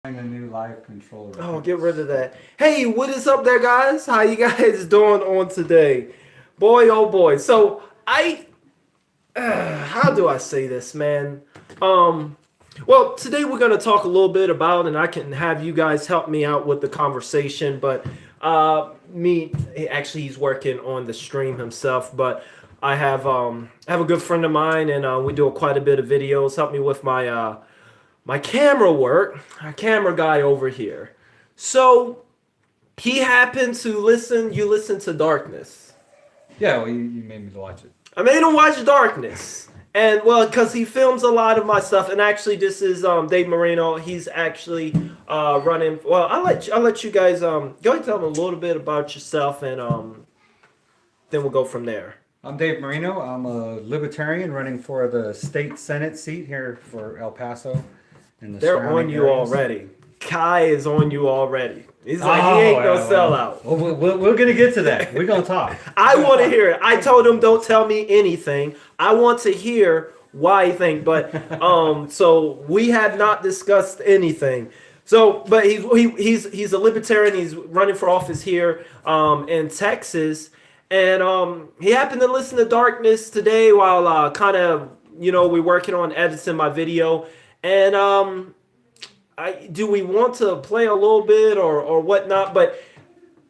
A new live controller. Oh, get rid of that. Hey, what is up there, guys? How you guys doing on today? Boy, oh boy. So how do I say this, man? Well, today we're gonna talk a little bit about, and I can have you guys help me out with the conversation. But he's working on the stream himself. But I have a good friend of mine, and we do quite a bit of videos. Help me with my camera work, our camera guy over here. So he happened to listen. You listen to Darkness. Yeah, well, you made me watch it. I made him watch Darkness, and well, because he films a lot of my stuff. And actually, this is Dave Marino. He's actually running. Well, I'll let you guys go ahead and tell them a little bit about yourself, and then we'll go from there. I'm Dave Marino. I'm a libertarian running for the state senate seat here for El Paso. They're on you already. Kai is on you already. He's like, he ain't no sellout. Well, we're going to get to that. We're going to talk. I want to hear it. I told him, don't tell me anything. I want to hear why he think. But so we have not discussed anything. So, but he's a libertarian. He's running for office here in Texas. And he happened to listen to Darkness today while we're working on editing my video. And do we want to play a little bit or whatnot? But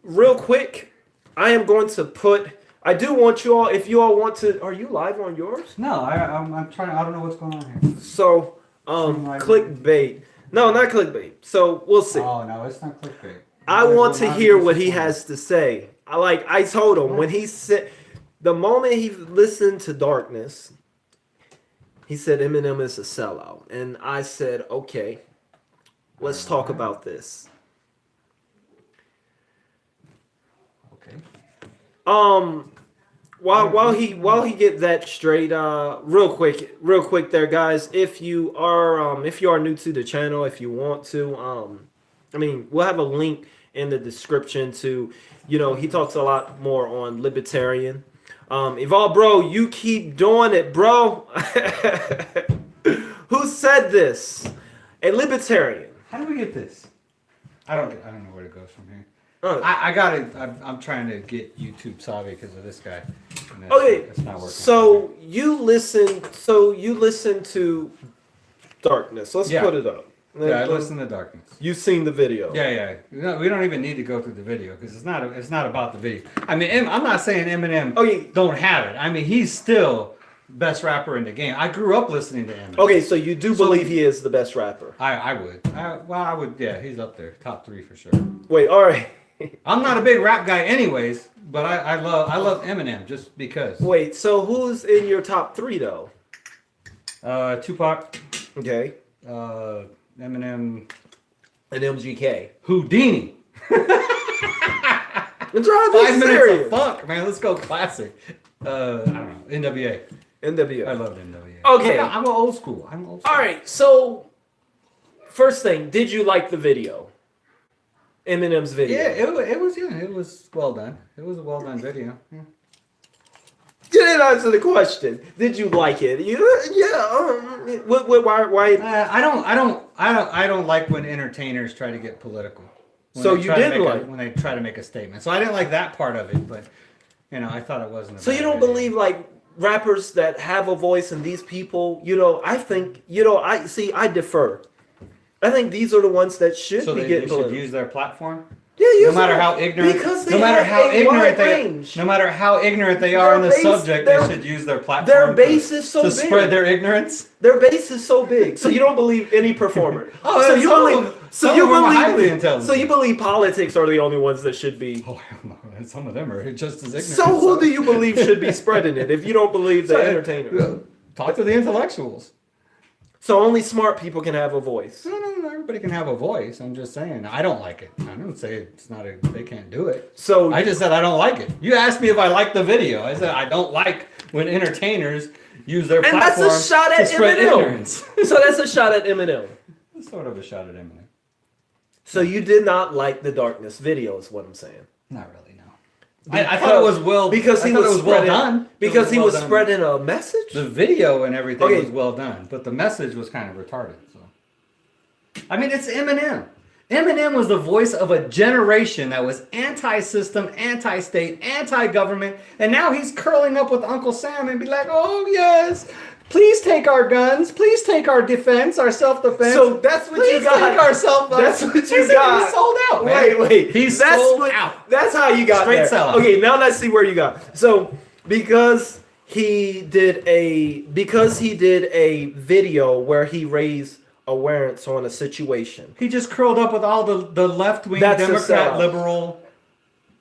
real quick, I am going to put. I do want you all. If you all want to, are you live on yours? No, I'm trying. I don't know what's going on here. So clickbait. No, not clickbait. So we'll see. Oh no, it's not clickbait. I want to hear what he has to say. I told him when he said the moment he listened to Darkness. He said Eminem is a sellout. And I said, okay, let's talk about this. Okay. While he get that straight, real quick there, guys, if you are new to the channel, if you want to, we'll have a link in the description to, he talks a lot more on libertarian. Evolve, bro, you keep doing it, bro. Who said this? A libertarian. How do we get this? I don't know where it goes from here. I got it. I'm trying to get YouTube savvy because of this guy. Okay, it's not working. So you listen to Darkness. Let's put it up. Yeah, I listen to Darkness. You've seen the video. Yeah. No, we don't even need to go through the video because it's not about the video. I'm not saying Eminem don't have it. He's still best rapper in the game. I grew up listening to Eminem. Okay, so you do believe he is the best rapper? I would. I would. Yeah, he's up there, top 3 for sure. Wait, all right. I'm not a big rap guy, anyways, but I love Eminem just because. Wait, so who's in your top 3 though? Tupac. Okay. Eminem. And MGK. Houdini. I'm trying to be 5 serious. minutes of funk, man. Let's go classic. I don't know. NWA. NWA. I love NWA. Okay. I'm old school. All right. So, first thing, did you like the video? Eminem's video. Yeah, it was well done. It was a well done video. Yeah. You didn't answer the question. Did you like it? Why? I don't like when entertainers try to get political. So you didn't like when they try to make a statement. So I didn't like that part of it, but I thought it wasn't. So you don't believe rappers that have a voice and these people? I think I defer. I think these are the ones that should be getting political. Should use their platform. Yeah, no matter how ignorant, no matter how ignorant they are on the subject, they should use their platform. Their base is so big to spread their ignorance. Their base is so big, so you don't believe any performer. So you believe politics are the only ones that should be. Oh, no. Some of them are just as ignorant. So who do you believe should be spreading it? If you don't believe the entertainer, talk to the intellectuals. So only smart people can have a voice. No, everybody can have a voice. I'm just saying, I don't like it. I don't say it's not they can't do it. So I just said I don't like it. You asked me if I like the video. I said I don't like when entertainers use their platform to spread ignorance. So that's a shot at Eminem. It's sort of a shot at Eminem. So you did not like the Darkness video, is what I'm saying. Not really, no. I thought it was well because he was well done. Because he was spreading a message. The video and everything was well done, but the message was kind of retarded. So I mean, it's Eminem. Eminem was the voice of a generation that was anti-system, anti-state, anti-government, and now he's curling up with Uncle Sam and be like, "Oh yes, please take our guns, please take our defense, our self-defense." So that's what you got. Please take our self. That's what you got. He's sold out, man. Wait. He's that's sold what, out. That's how you got Straight there. sellout. Okay, now let's see where you got. So because he did a video where he raised awareness on a situation. He just curled up with all the left-wing That's Democrat liberal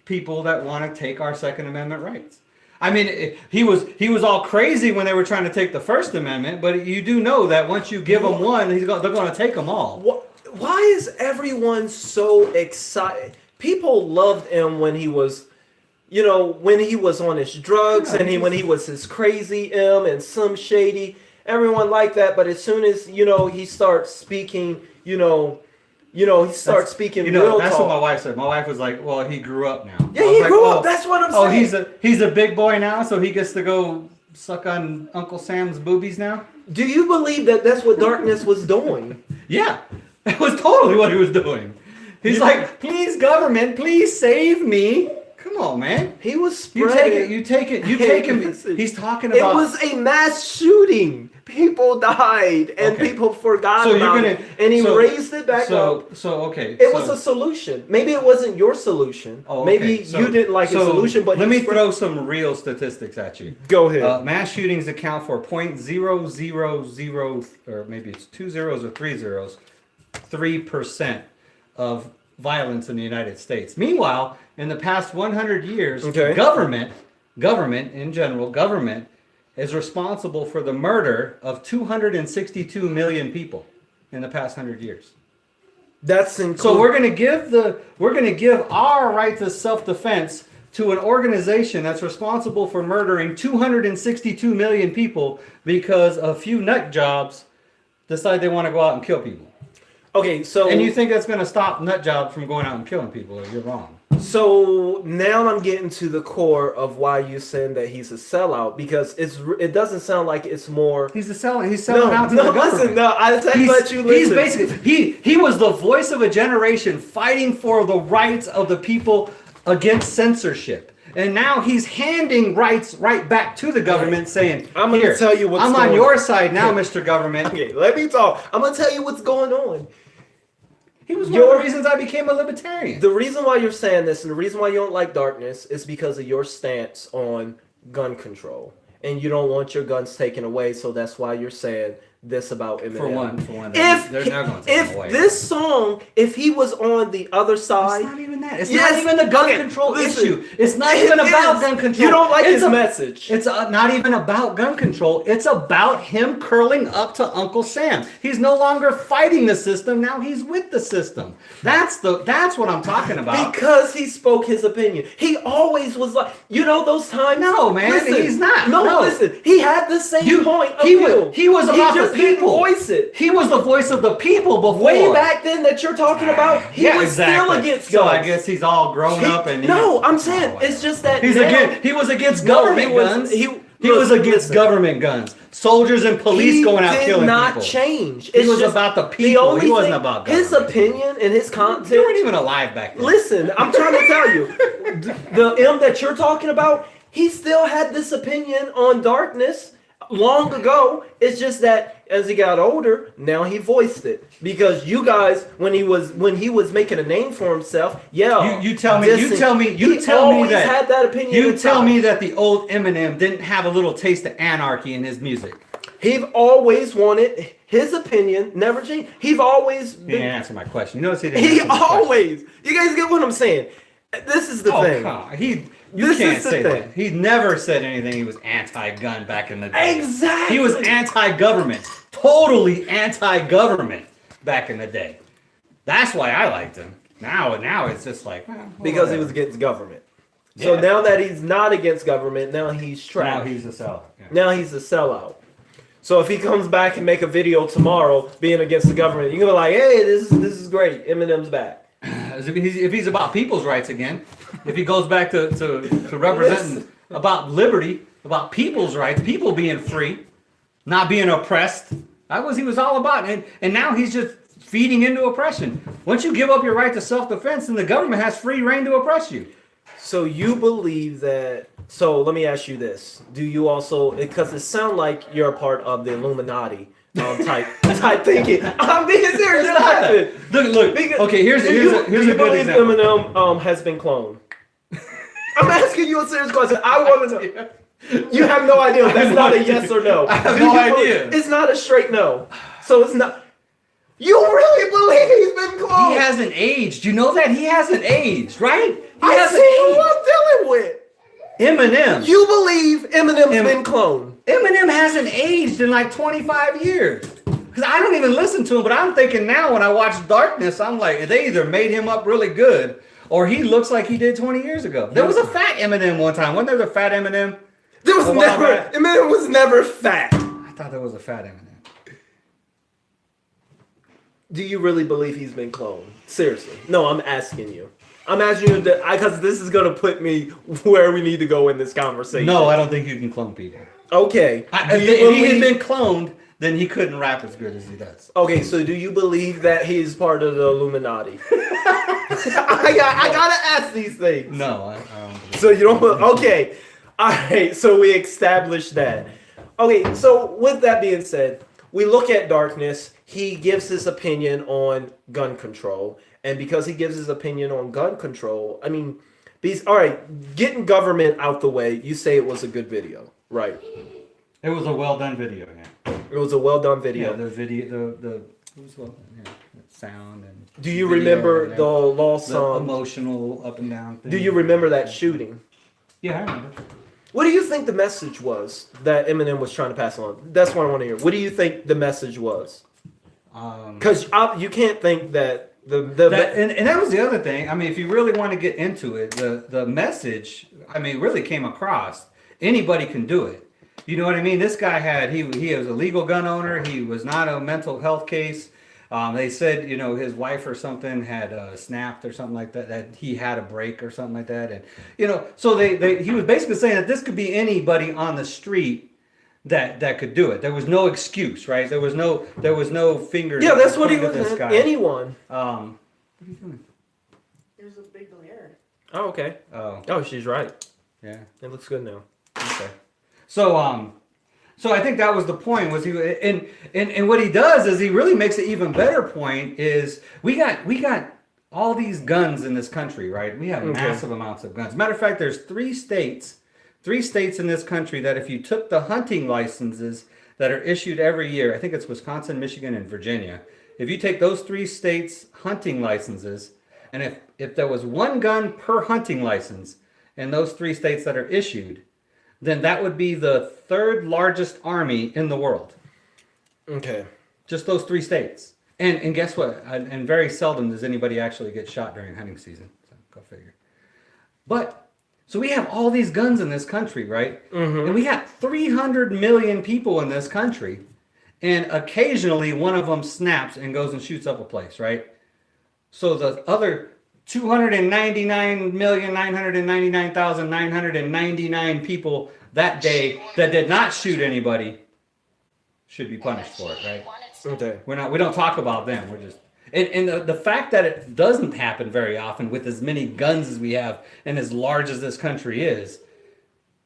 people that want to take our Second Amendment rights. I mean, he was all crazy when they were trying to take the First Amendment, but you do know that once you give them one, they're going to take them all. Why is everyone so excited? People loved him when he was, when he was on his drugs when he was his crazy and some shady. Everyone liked that, but as soon as he starts speaking, he starts speaking real that's talk. what my wife said. My wife was like, "Well, he grew up now." Yeah, he grew up. That's what I'm saying. Oh, he's a big boy now, so he gets to go suck on Uncle Sam's boobies now. Do you believe that that's what darkness was doing? Yeah, that was totally what he was doing. He's like, "Please, government, please save me." Come on, man. He was spreading. You take it. He's talking about. It was a mass shooting. People died, and people forgot about it. And he raised it back up. It was a solution. Maybe it wasn't your solution. Oh, okay. Maybe you didn't like a solution, but let me throw some real statistics at you. Go ahead. Mass shootings account for 0.000, or maybe it's 2 zeros or 3 zeros, 3% of violence in the United States. Meanwhile, in the past 100 years, government in general, government is responsible for the murder of 262 million people in the past 100 years. So we're going to give our right to self-defense to an organization that's responsible for murdering 262 million people because a few nut jobs decide they want to go out and kill people. Okay, so... And you think that's going to stop nut jobs from going out and killing people? You're wrong. So now I'm getting to the core of why you're saying that he's a sellout, because it doesn't sound like it's more... He's a sellout. He's selling out to the government. Listen, I let you listen. He's basically... He was the voice of a generation fighting for the rights of the people against censorship. And now he's handing rights right back to the government, saying, I'm going to tell you what's going on. I'm on your side now, Mr. Government. Okay, let me talk. I'm going to tell you what's going on. He was one of the reasons I became a libertarian. The reason why you're saying this and the reason why you don't like darkness is because of your stance on gun control. And you don't want your guns taken away, so that's why you're saying this about Eminem. For one, they're never going to take him away. If this song, if he was on the other side... It's not even that. It's not even the gun control issue. It's not even about gun control. You don't like his message. It's not even about gun control. It's about him curling up to Uncle Sam. He's no longer fighting the system. Now he's with the system. That's what I'm talking about. Because he spoke his opinion. He always was like, those times... No, man, he's not. No, listen. He had the same point of view. He was about the people. Voice it. He was the voice of the people before. Way back then that you're talking about, he was still against guns. So I guess he's all grown up and... I'm saying, it's just that... He was against government guns. He was against government guns. Soldiers and police going out killing people. He did not change. He was about the people. He wasn't about government. His opinion and his content... You weren't even alive back then. Listen, I'm trying to tell you. The M that you're talking about, he still had this opinion on darkness long ago. It's just that as he got older, now he voiced it. Because you guys, when he was making a name for himself, you tell me that the old Eminem didn't have a little taste of anarchy in his music. He've always wanted his opinion, never changed. He've always been... He didn't answer my question. You notice he didn't answer my always... question. You guys get what I'm saying? This is the thing. You can't say that. He never said anything. He was anti-gun back in the day. Exactly. He was anti-government. Totally anti-government back in the day. That's why I liked him. Now it's just like... because he was against government. So now that he's not against government, now he's trapped. Now he's a sellout. Yeah. Now he's a sellout. So if he comes back and make a video tomorrow being against the government, you're going to be like, hey, this is great. Eminem's back. If he's about people's rights again, if he goes back to representing about liberty, about people's rights, people being free, not being oppressed, he was all about it. And now he's just feeding into oppression. Once you give up your right to self-defense, then the government has free reign to oppress you. So you believe that? So let me ask you this: do you also? Because it sounds like you're a part of the Illuminati type thinking. I'm being serious. You're laughing. Look. Okay, here's a good example. Eminem has been cloned? I'm asking you a serious question. I want to know. You have no idea. That's not a yes or no. I have no idea. It's not a straight no. So it's not. You really believe he's been cloned? He hasn't aged. You know that? He hasn't aged, right? I see who I'm dealing with. Eminem. You believe Eminem's been cloned? Eminem hasn't aged in like 25 years. Because I don't even listen to him, but I'm thinking now when I watch Darkness, I'm like, they either made him up really good or he looks like he did 20 years ago. There was a fat Eminem one time. Wasn't there the fat Eminem? There was never, Eminem was never fat. I thought there was a fat Eminem. Do you really believe he's been cloned? Seriously. No, I'm asking you. I'm asking you because this is going to put me where we need to go in this conversation. No, I don't think you can clone people. Okay. If he had been cloned, then he couldn't rap as good as he does. Okay, so do you believe that he's part of the Illuminati? I gotta ask these things. No, I don't believe So you don't. Okay. All right. So we established that. Okay. So with that being said, we look at Darkness. He gives his opinion on gun control, and because he gives his opinion on gun control, I mean, all right. Getting government out the way. You say it was a good video, right? it was a well done video. Yeah. It was a well done video. Yeah, the video, it was well done. Yeah, the sound and. Do you remember the lost emotional up and down thing? Do you remember that shooting? Yeah, I remember. What do you think the message was that Eminem was trying to pass on? That's what I want to hear. What do you think the message was? Because you can't think that and that was the other thing. I mean, if you really want to get into it, the message, I mean, really came across. Anybody can do it. You know what I mean? This guy he was a legal gun owner. He was not a mental health case. They said, his wife or something had snapped or something like that, that he had a break or something like that. And, so he was basically saying that this could be anybody on the street that could do it. There was no excuse, right? There was no finger. Yeah, that's what he was. This guy. Anyone. What are you doing? There's a big glare. Oh, okay. Oh, she's right. Yeah. It looks good now. Okay. So I think that was the point. Was he and what he does is he really makes an even better point. Is we got all these guns in this country, right? We have massive amounts of guns. Matter of fact, there's three states in this country that if you took the hunting licenses that are issued every year, I think it's Wisconsin, Michigan, and Virginia. If you take those three states' hunting licenses, and if there was one gun per hunting license in those three states that are issued, then that would be the third largest army in the world. Okay. Just those three states. And guess what? And very seldom does anybody actually get shot during hunting season. So go figure. But, so we have all these guns in this country, right? Mm-hmm. And we got 300 million people in this country. And occasionally one of them snaps and goes and shoots up a place, right? So the other 299,999,999 people that day that did not shoot anybody should be punished for it, right? Okay. We don't talk about them. We're just and the fact that it doesn't happen very often with as many guns as we have and as large as this country is,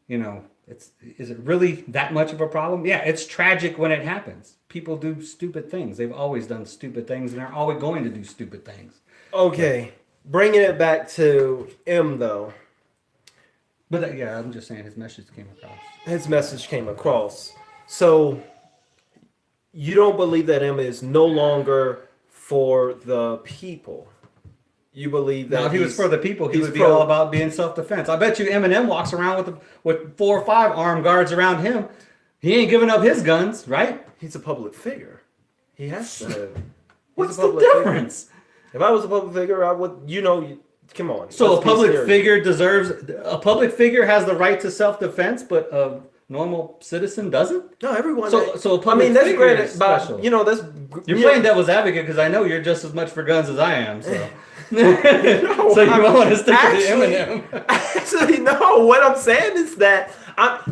is it really that much of a problem? Yeah, it's tragic when it happens. People do stupid things. They've always done stupid things and they're always going to do stupid things. Okay. Bringing it back to M, though. But I'm just saying his message came across. His message came across. So, you don't believe that M is no longer for the people. You believe that if he was for the people, he would be all about being self-defense. I bet you Eminem walks around with 4 or 5 armed guards around him. He ain't giving up his guns, right? He's a public figure. He has to. What's the difference? Figure. If I was a public figure, I would, come on. So a public figure has the right to self-defense, but a normal citizen doesn't? No, everyone. So a I public mean, that's figure is granted, special. but you know, that's You're you playing know, devil's advocate because I know you're just as much for guns as I am. So, No, so you might want to stick actually- with the Eminem. Actually, no. What I'm saying is that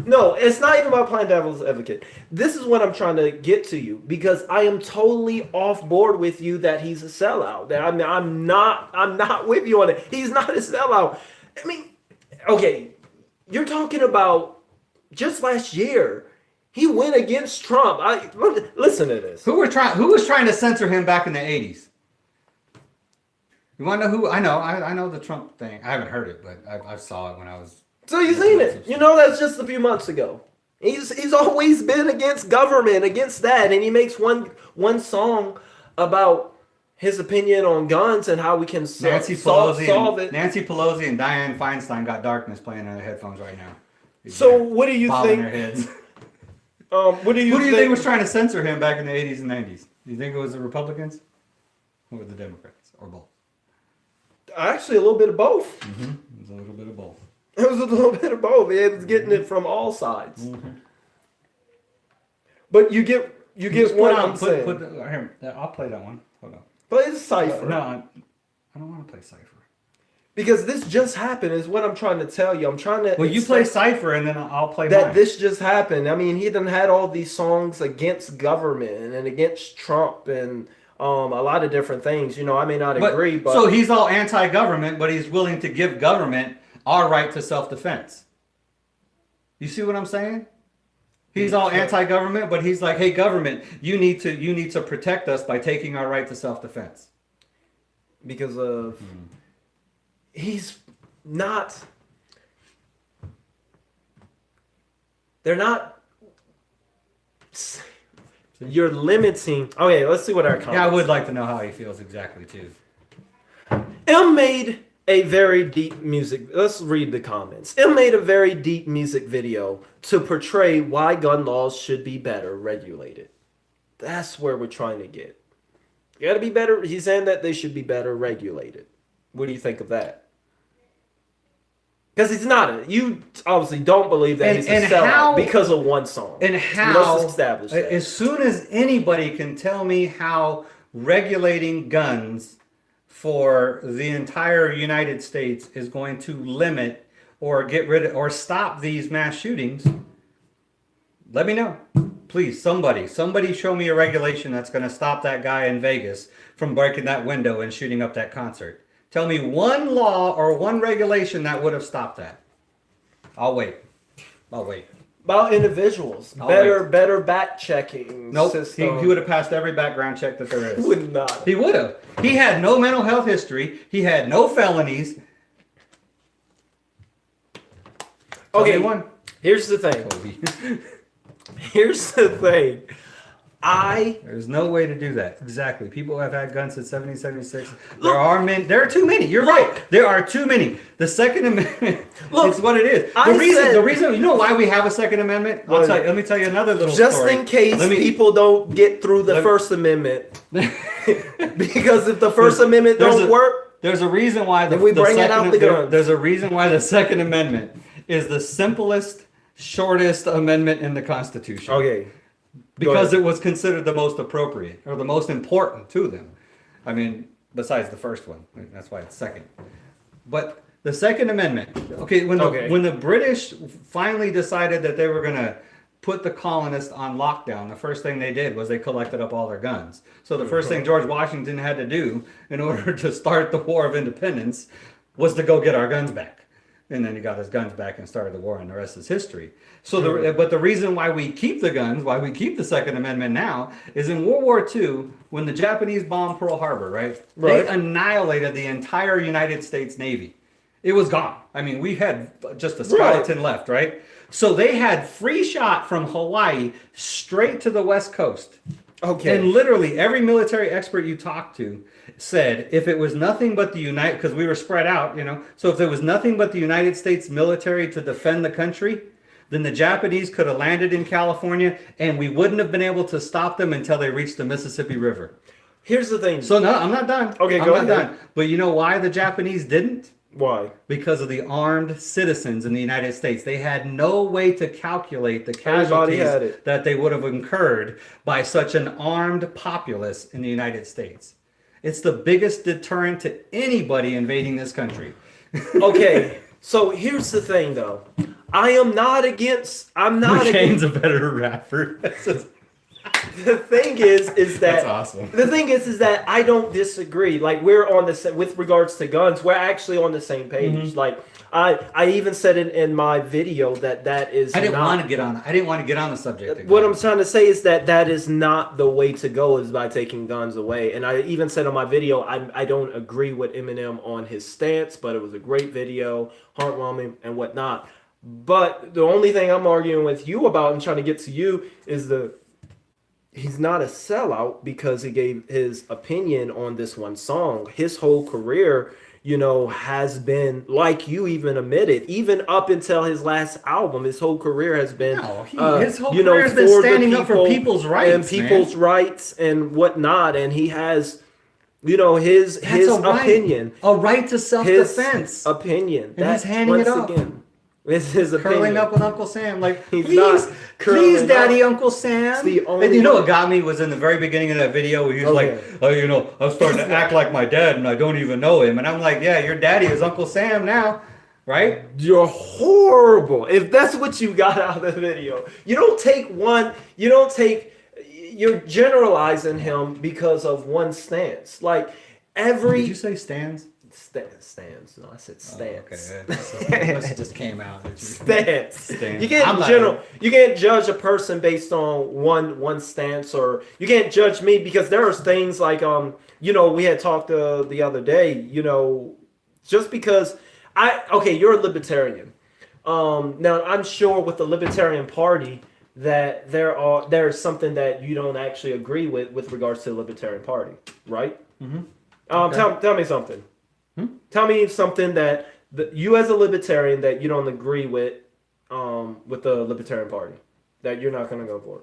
no, it's not even about playing devil's advocate. This is what I'm trying to get to you because I am totally off board with you that he's a sellout. That I'm not with you on it. He's not a sellout. I mean, okay, you're talking about just last year. He went against Trump. Listen to this. Who was trying to censor him back in the 80s? You want to know who? I know the Trump thing. I haven't heard it, but I saw it when I was. So you seen it? You know that's just a few months ago. He's always been against government, against that, and he makes one song about his opinion on guns and how we can solve it. Nancy Pelosi and Dianne Feinstein got darkness playing in their headphones right now. So what do you Bobbing think? their heads. What do you Who do you think was trying to censor him back in the 80s and 90s? Do you think it was the Republicans or the Democrats or both? Actually, a little bit of both. Mm-hmm. It was a little bit of both. It was a little bit of both. It was getting it from all sides. Mm-hmm. But you get what I'm saying. Here, I'll play that one. Hold on. Play the cipher. No, I don't want to play Cypher. Because this just happened is what I'm trying to tell you. I'm trying to. Well, you play Cypher and then I'll play that mine. this just happened. I mean, he done had all these songs against government and against Trump and a lot of different things. You know, I may not agree, but so he's all anti-government, but he's willing to give government our right to self-defense. You see what I'm saying? He's all anti-government, but he's like, "Hey, government, you need to protect us by taking our right to self-defense." because of he's not. They're not. You're limiting. Okay, let's see what our comments. Yeah, I would like to know how he feels exactly too. M made a very deep music. Let's read the comments. M made a very deep music video to portray why gun laws should be better regulated. That's where we're trying to get. You gotta be better. He's saying that they should be better regulated. What do you think of that? Because he's not. You obviously don't believe that he's a sellout because of one song. And how? Let's establish that. As soon as anybody can tell me how regulating guns for the entire United States is going to limit or get rid of or stop these mass shootings, let me know. Please, somebody show me a regulation that's going to stop that guy in Vegas from breaking that window and shooting up that concert. Tell me one law or one regulation that would have stopped that. I'll wait. About individuals, better back checking. Nope. System. He would have passed every background check that there is. Would not. He would have. He had no mental health history. He had no felonies. Okay, one. Here's the thing. Kobe. Here's the thing. There's no way to do that. Exactly. People have had guns since 1776. There are too many. You're right. There are too many. The Second Amendment is what it is. The reason, you know why we have a Second Amendment? Let me tell you another little story. Just in case people don't get through the First Amendment. Because if the First Amendment don't work, there's a reason why there's a reason why the Second Amendment is the simplest, shortest amendment in the Constitution. Okay. Because it was considered the most appropriate or the most important to them. I mean, besides the first one. That's why it's second. But the Second Amendment, when the British finally decided that they were going to put the colonists on lockdown, the first thing they did was they collected up all their guns. So the first thing George Washington had to do in order to start the War of Independence was to go get our guns back. And then he got his guns back and started the war, and the rest is history. So, but the reason why we keep the guns, why we keep the Second Amendment now, is in World War II, when the Japanese bombed Pearl Harbor, right? They annihilated the entire United States Navy. It was gone. I mean, we had just a skeleton left, right? So they had free shot from Hawaii straight to the West Coast. Okay. And literally every military expert you talk to said if it was nothing but the because we were spread out, so if there was nothing but the United States military to defend the country, then the Japanese could have landed in California and we wouldn't have been able to stop them until they reached the Mississippi River. Here's the thing. So no, I'm not done. Okay, I'm go not ahead. done. But you know why the Japanese didn't? Why? Because of the armed citizens in the United States. They had no way to calculate the Everybody had casualties it. that they would have incurred by such an armed populace in the United States. It's the biggest deterrent to anybody invading this country. Okay, so here's the thing, though. I'm not against. McCain's a better rapper. The thing is that That's awesome. The thing is that I don't disagree. Like we're on the with regards to guns, we're actually on the same page. Mm-hmm. Like I even said it in my video that is. I didn't not, want to get on. I didn't want to get on the subject. What I'm trying to say is that is not the way to go. Is by taking guns away. And I even said in my video I don't agree with Eminem on his stance, but it was a great video, heartwarming and whatnot. But the only thing I'm arguing with you about and trying to get to you is he's not a sellout because he gave his opinion on this one song. His whole career, has been, like you even admitted, even up until his last album, his whole career has been, his whole career has been standing up for people's rights and people's rights and whatnot. And he has, his opinion, a right to self-defense, his opinion, and he's handing it up. It's his opinion. Curling up with Uncle Sam, like He's please, not please, Daddy, up. Uncle Sam. It's the only And you know way. what got me was in the very beginning of that video where he was like, I'm starting to act like my dad and I don't even know him. And I'm like, yeah, your daddy is Uncle Sam now, right? You're horrible. If that's what you got out of the video, you're generalizing him because of one stance. Like Did you say stands? Stands. No, I said Oh, stance. okay. So this just came out. Stance. Stance. You can't judge a person based on one stance, or you can't judge me because there are things like we had talked the other day, just because you're a libertarian. Now I'm sure with the Libertarian Party that there's something that you don't actually agree with regards to the Libertarian Party, right? Mm-hmm. Okay. Tell me something. Tell me something that you as a libertarian that you don't agree with the Libertarian Party, that you're not going to go for.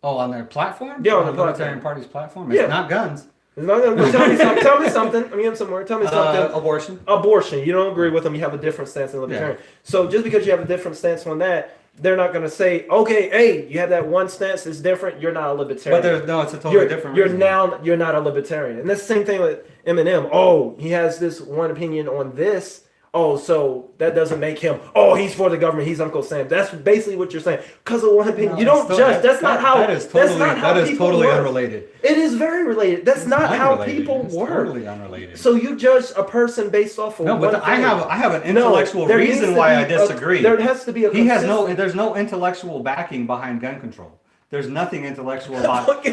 Oh, on their platform? Yeah, on the Libertarian Party's platform? It's not guns. It's not gonna, tell me something. I mean, somewhere. Tell me something. Abortion. Abortion. You don't agree with them. You have a different stance than libertarian. Yeah. So just because you have a different stance on that, they're not going to say, okay, hey, you have that one stance that's different. You're not a libertarian. But it's a totally different reason. You're not a libertarian. And that's the same thing with Eminem. Oh, he has this one opinion on this. Oh, so that doesn't make him, he's for the government. He's Uncle Sam. That's basically what you're saying. Because of one opinion. You don't judge. That is totally unrelated. It is very related. That's not how people work. Totally unrelated. So you judge a person based off of I have an intellectual reason why I disagree. There has to be a there's no intellectual backing behind gun control. There's nothing intellectual about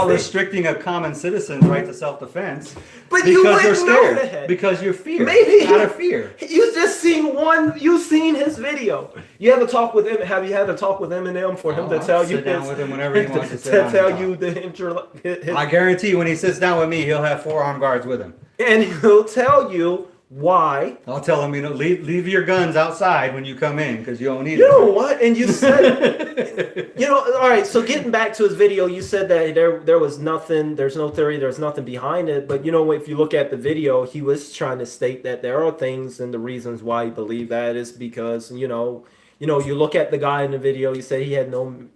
restricting a common citizen's right to self-defense. But because you're scared. Because you're fear. Maybe out of fear. You just seen you've seen his video. You have a talk with him. Have you had a talk with Eminem for him to tell you? Sit down with him whenever he wants to sit down. To tell you the I guarantee you, when he sits down with me, he'll have 4 armed guards with him, and he'll tell you why. I'll tell him, leave your guns outside when you come in because you don't need them. You know what? And you said, all right. So getting back to his video, you said that there was nothing. There's no theory. There's nothing behind it. But if you look at the video, he was trying to state that there are things, and the reasons why he believed that is because you look at the guy in the video. He said he had no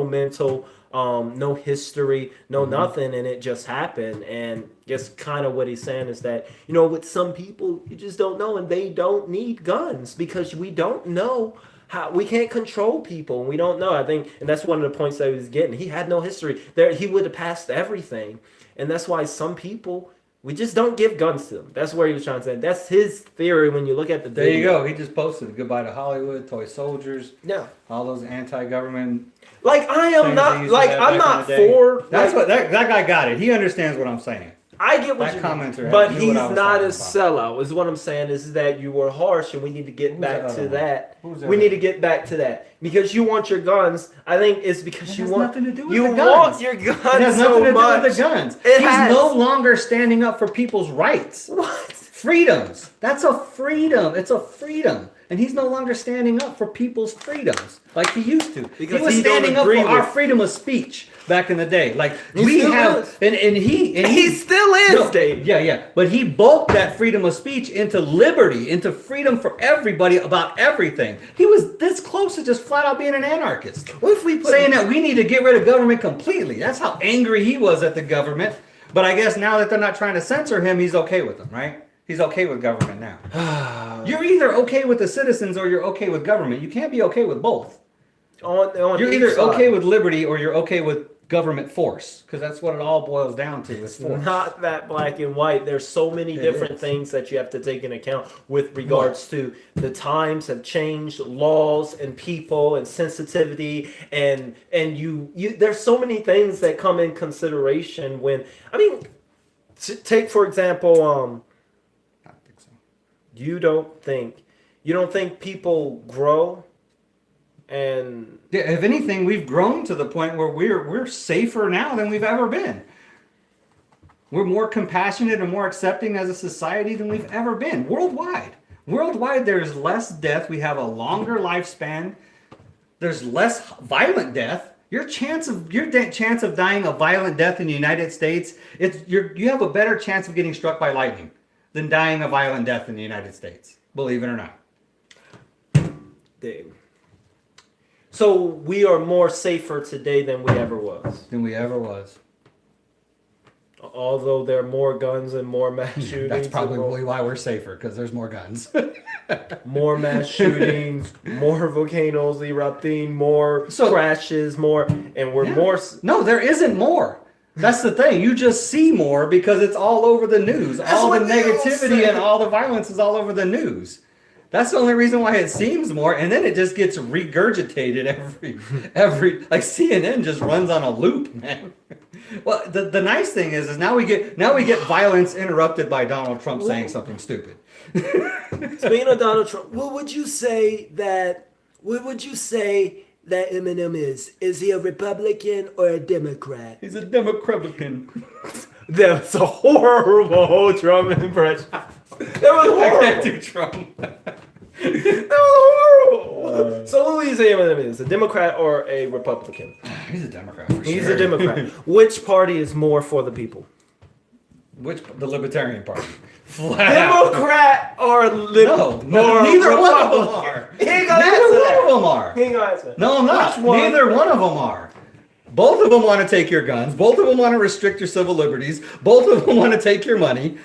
mental, no history, no nothing, and it just happened. And just kind of what he's saying is that with some people you just don't know, and they don't need guns because we don't know how we can't control people. We don't know. I think, and that's one of the points that he was getting. He had no history there. He would have passed everything, and that's why some people. We just don't give guns to them. That's where he was trying to say. That's his theory when you look at the video. There you go. He just posted goodbye to Hollywood, toy soldiers. Yeah. All those anti-government. I'm not for. That's what that guy got it. He understands what I'm saying. I get what you mean, but he's not a sellout. Is what I'm saying is that you were harsh, and we need to get back to that. We need to get back to that because you want your guns. I think it's because you want nothing to do with you the guns. want your guns it has so nothing to much. do with the guns. He's no longer standing up for people's rights. What? Freedoms. That's a freedom. It's a freedom. And he's no longer standing up for people's freedoms like he used to. Because he was standing up for our freedom of speech. back in the day. Like He we still have, is. and He still is, no, Dave. yeah. But he bulked that freedom of speech into liberty, into freedom for everybody about everything. He was this close to just flat out being an anarchist. What if we put Saying that we need to get rid of government completely. That's how angry he was at the government. But I guess now that they're not trying to censor him, he's okay with them, right? He's okay with government now. You're either okay with the citizens or you're okay with government. You can't be okay with both. on You're each either side. okay with liberty or you're okay with government force, because that's what it all boils down to. Is force. Not that black and white. There's so many It different is. things that you have to take into account with regards to the times have changed, laws and people and sensitivity and you there's so many things that come in consideration when take for example I don't think so. you don't think people grow and Yeah, if anything, we've grown to the point where we're safer now than we've ever been. We're more compassionate and more accepting as a society than we've ever been worldwide. Worldwide, there's less death. We have a longer lifespan. There's less violent death. Your chance of dying a violent death in the United States, you have a better chance of getting struck by lightning than dying a violent death in the United States. Believe it or not. Dave. So we are more safer today than we ever was. Than we ever was. Although there are more guns and more mass shootings. That's and probably why we're safer, because there's more guns. more mass shootings, more volcanoes erupting, more crashes, and we're more. No, there isn't more. That's the thing. You just see more because it's all over the news. All the negativity and all the violence is all over the news. That's the only reason why it seems more, and then it just gets regurgitated every like CNN just runs on a loop, man. Well, the nice thing is now we get violence interrupted by Donald Trump saying something stupid. Speaking of Donald Trump, what would you say that Eminem is? Is he a Republican or a Democrat? He's a Democratican. That's a horrible Trump impression. That was horrible. I can't do Trump. That was horrible. So who do you say Eminem is? A Democrat or a Republican? He's a Democrat for sure. He's a Democrat. Which party is more for the people? The Libertarian Party. Flat out. Democrat or No, neither one of them are. Neither one of them are. He ain't gonna answer. No, I'm not. Which one? Neither one of them are. Both of them want to take your guns. Both of them want to restrict your civil liberties. Both of them want to take your money.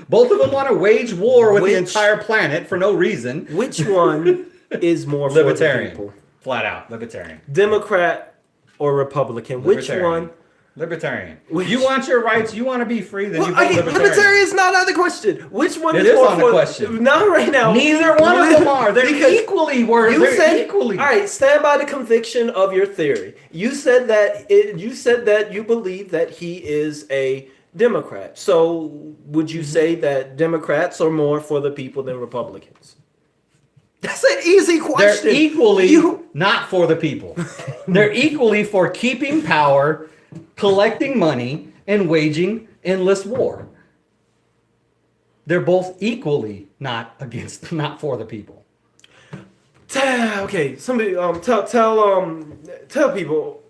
Both of them want to wage war with the entire planet for no reason. Which one is more for the Libertarian. people? Flat out. Libertarian. Democrat or Republican? Which one? Libertarian. Which- You want your rights. You want to be free. Then you vote Okay, Libertarian. libertarian is not on the question. Which one It is is more on the for question. Not right now. Neither one of them are. They're Because equally worth. You said equally. All right, stand by the conviction of your theory. You said that you believe that he is a Democrat. So would you say that Democrats are more for the people than Republicans? That's an easy question. They're equally not for the people. They're equally for keeping power, collecting money, and waging endless war. They're both equally not for the people. Okay, somebody tell people.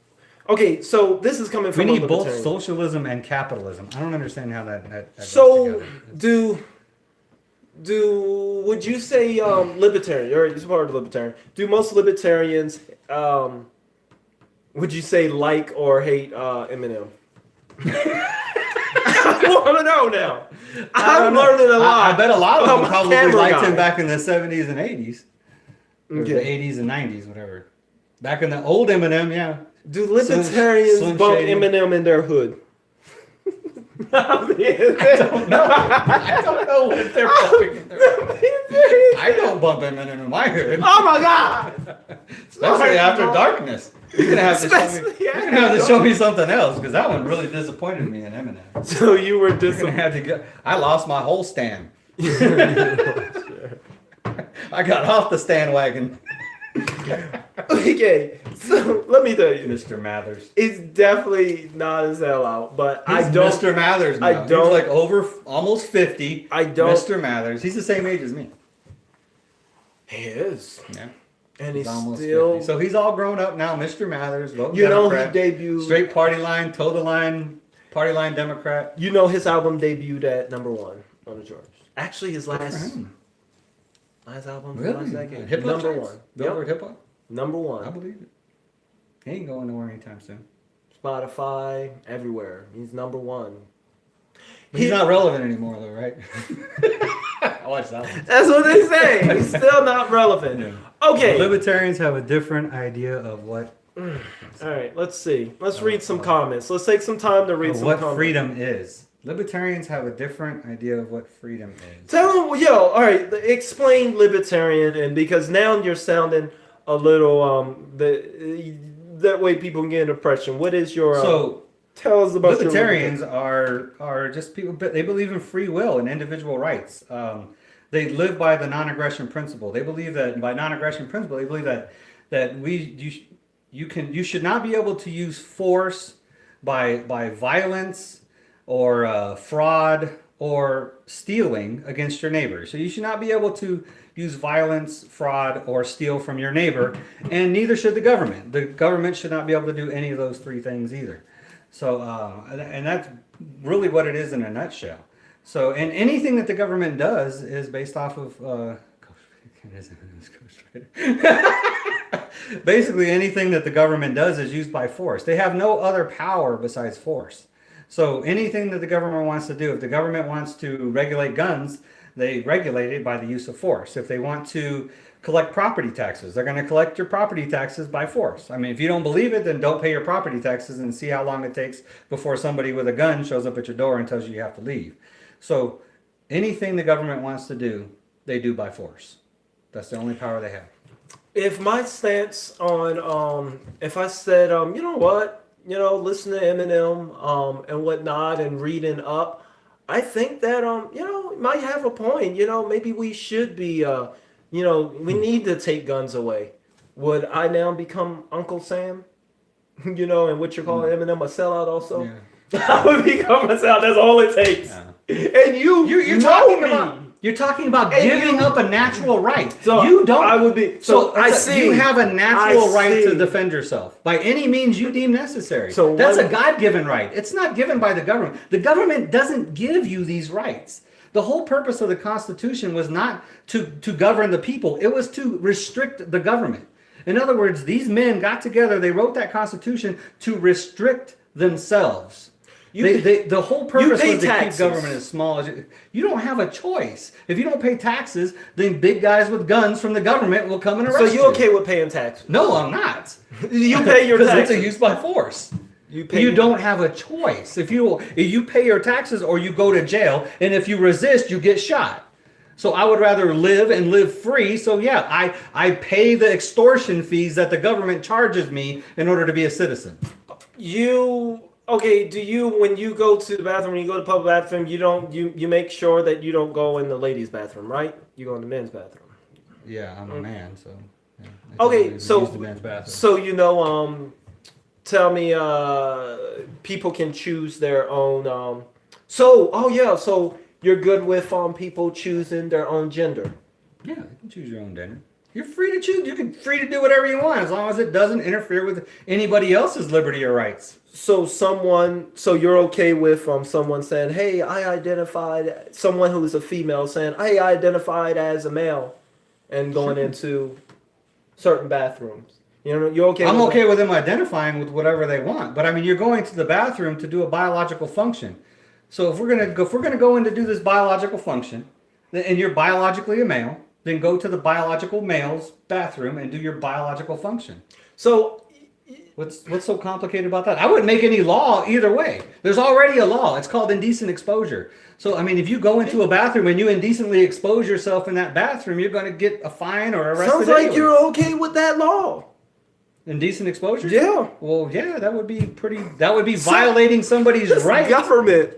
Okay, so this is coming from We need a both libertarian. socialism and capitalism. I don't understand how that goes So together. would you say libertarian? You're part of the libertarian. Do most libertarians would you say like or hate Eminem? I want to know now. I'm learning a lot. I bet a lot of about them my probably camera liked guy. him back in the 70s and 80s. Or the 80s and 90s, whatever. Back in the old Eminem, yeah. Do libertarians Slim bump Shady. Eminem in their hood? I don't know what they're bumping in their hood. I don't bump Eminem in my hood. Oh my God! Especially after darkness. You're gonna have to show me. Especially You're gonna have to show me something else, because that one really disappointed me in Eminem. So you were You're gonna disappointed. have to go. I lost my whole stand. I got off the stand wagon. Okay, so let me tell you, Mr. Mathers. it's definitely not a sellout, but He's I don't. Mr. Mathers now. I don't- He's like almost 50. I don't. Mr. Mathers. He's the same age as me. He is. Yeah. And he's almost still 50. So he's all grown up now, Mr. Mathers, voting You know, Democrat. he debuted. Straight party line, toe the line, party line Democrat. You know, his album debuted at #1 on the charts. Actually, his Good for last him. album, Really? last decade, Hip hop #1. charts? Billboard hip hop? I #1. believe it. He ain't going nowhere anytime soon. Spotify, everywhere. He's #1. But he's not relevant anymore, though, right? I watched that one. That's what they say. He's still not relevant. Yeah. Okay. Libertarians have a different idea of what All right, let's see. Let's read some comments. Let's take some time to read some what comments. freedom is. Libertarians have a different idea of what freedom is. Tell them, yo, all right, explain libertarian, and because now you're sounding a little that way people can get an impression. What is your So tell us about libertarians are just people. They believe in free will and individual rights. They live by the non-aggression principle. They believe that by non-aggression principle, they believe that you should not be able to use force by violence or fraud or stealing against your neighbor. So you should not be able to use violence, fraud, or steal from your neighbor, and neither should the government. The government should not be able to do any of those three things either. So, and that's really what it is in a nutshell. So, and anything that the government does is based off of, basically anything that the government does is used by force. They have no other power besides force. So anything that the government wants to do, if the government wants to regulate guns, they regulate it by the use of force. If they want to collect property taxes, they're going to collect your property taxes by force. I mean, if you don't believe it, then don't pay your property taxes and see how long it takes before somebody with a gun shows up at your door and tells you have to leave. So anything the government wants to do, they do by force. That's the only power they have. If my stance on if I said you know what, listen to Eminem and whatnot and reading up, I think that it might have a point. Maybe we should be we need to take guns away. Would I now become Uncle Sam? And what you're calling Eminem a sellout also? Yeah. I would become a sellout. That's all it takes. Yeah. And you're talking about. You're talking about giving up a natural right. So you don't. I would be. So I see. You have a natural right to defend yourself by any means you deem necessary. So that's a God-given right. It's not given by the government. The government doesn't give you these rights. The whole purpose of the Constitution was not to govern the people. It was to restrict the government. In other words, these men got together. They wrote that Constitution to restrict themselves. The whole purpose was to keep government as small as you don't have a choice. If you don't pay taxes, then big guys with guns from the government will come and arrest you. So you okay with paying taxes? No, I'm not. You pay your taxes. Because it's a use by force. You don't have a choice. If you pay your taxes or you go to jail, and if you resist, you get shot. So I would rather live and live free. So yeah, I pay the extortion fees that the government charges me in order to be a citizen. Okay, do you, when you go to the bathroom, when you go to the public bathroom, you make sure that you don't go in the ladies' bathroom, right? You go in the men's bathroom. Yeah, I'm a man, so. Yeah, okay, so use the men's bathroom. tell me, people can choose their own. So you're good with people choosing their own gender. Yeah, you can choose your own gender. You're free to choose. You're free to do whatever you want as long as it doesn't interfere with anybody else's liberty or rights. So you're okay with someone saying, "Hey, someone who's a female saying, "Hey, I identified as a male," and going into certain bathrooms. You're okay. I'm okay with them identifying with whatever they want, but I mean, you're going to the bathroom to do a biological function. So if we're gonna go in to do this biological function, and you're biologically a male, then go to the biological male's bathroom and do your biological function. So what's so complicated about that? I wouldn't make any law either way. There's already a law. It's called indecent exposure. So I mean, if you go into a bathroom and you indecently expose yourself in that bathroom, you're going to get a fine or arrested. Sounds like you're okay with that law. Indecent exposure? Yeah. Well, yeah, that would be violating somebody's right. Government.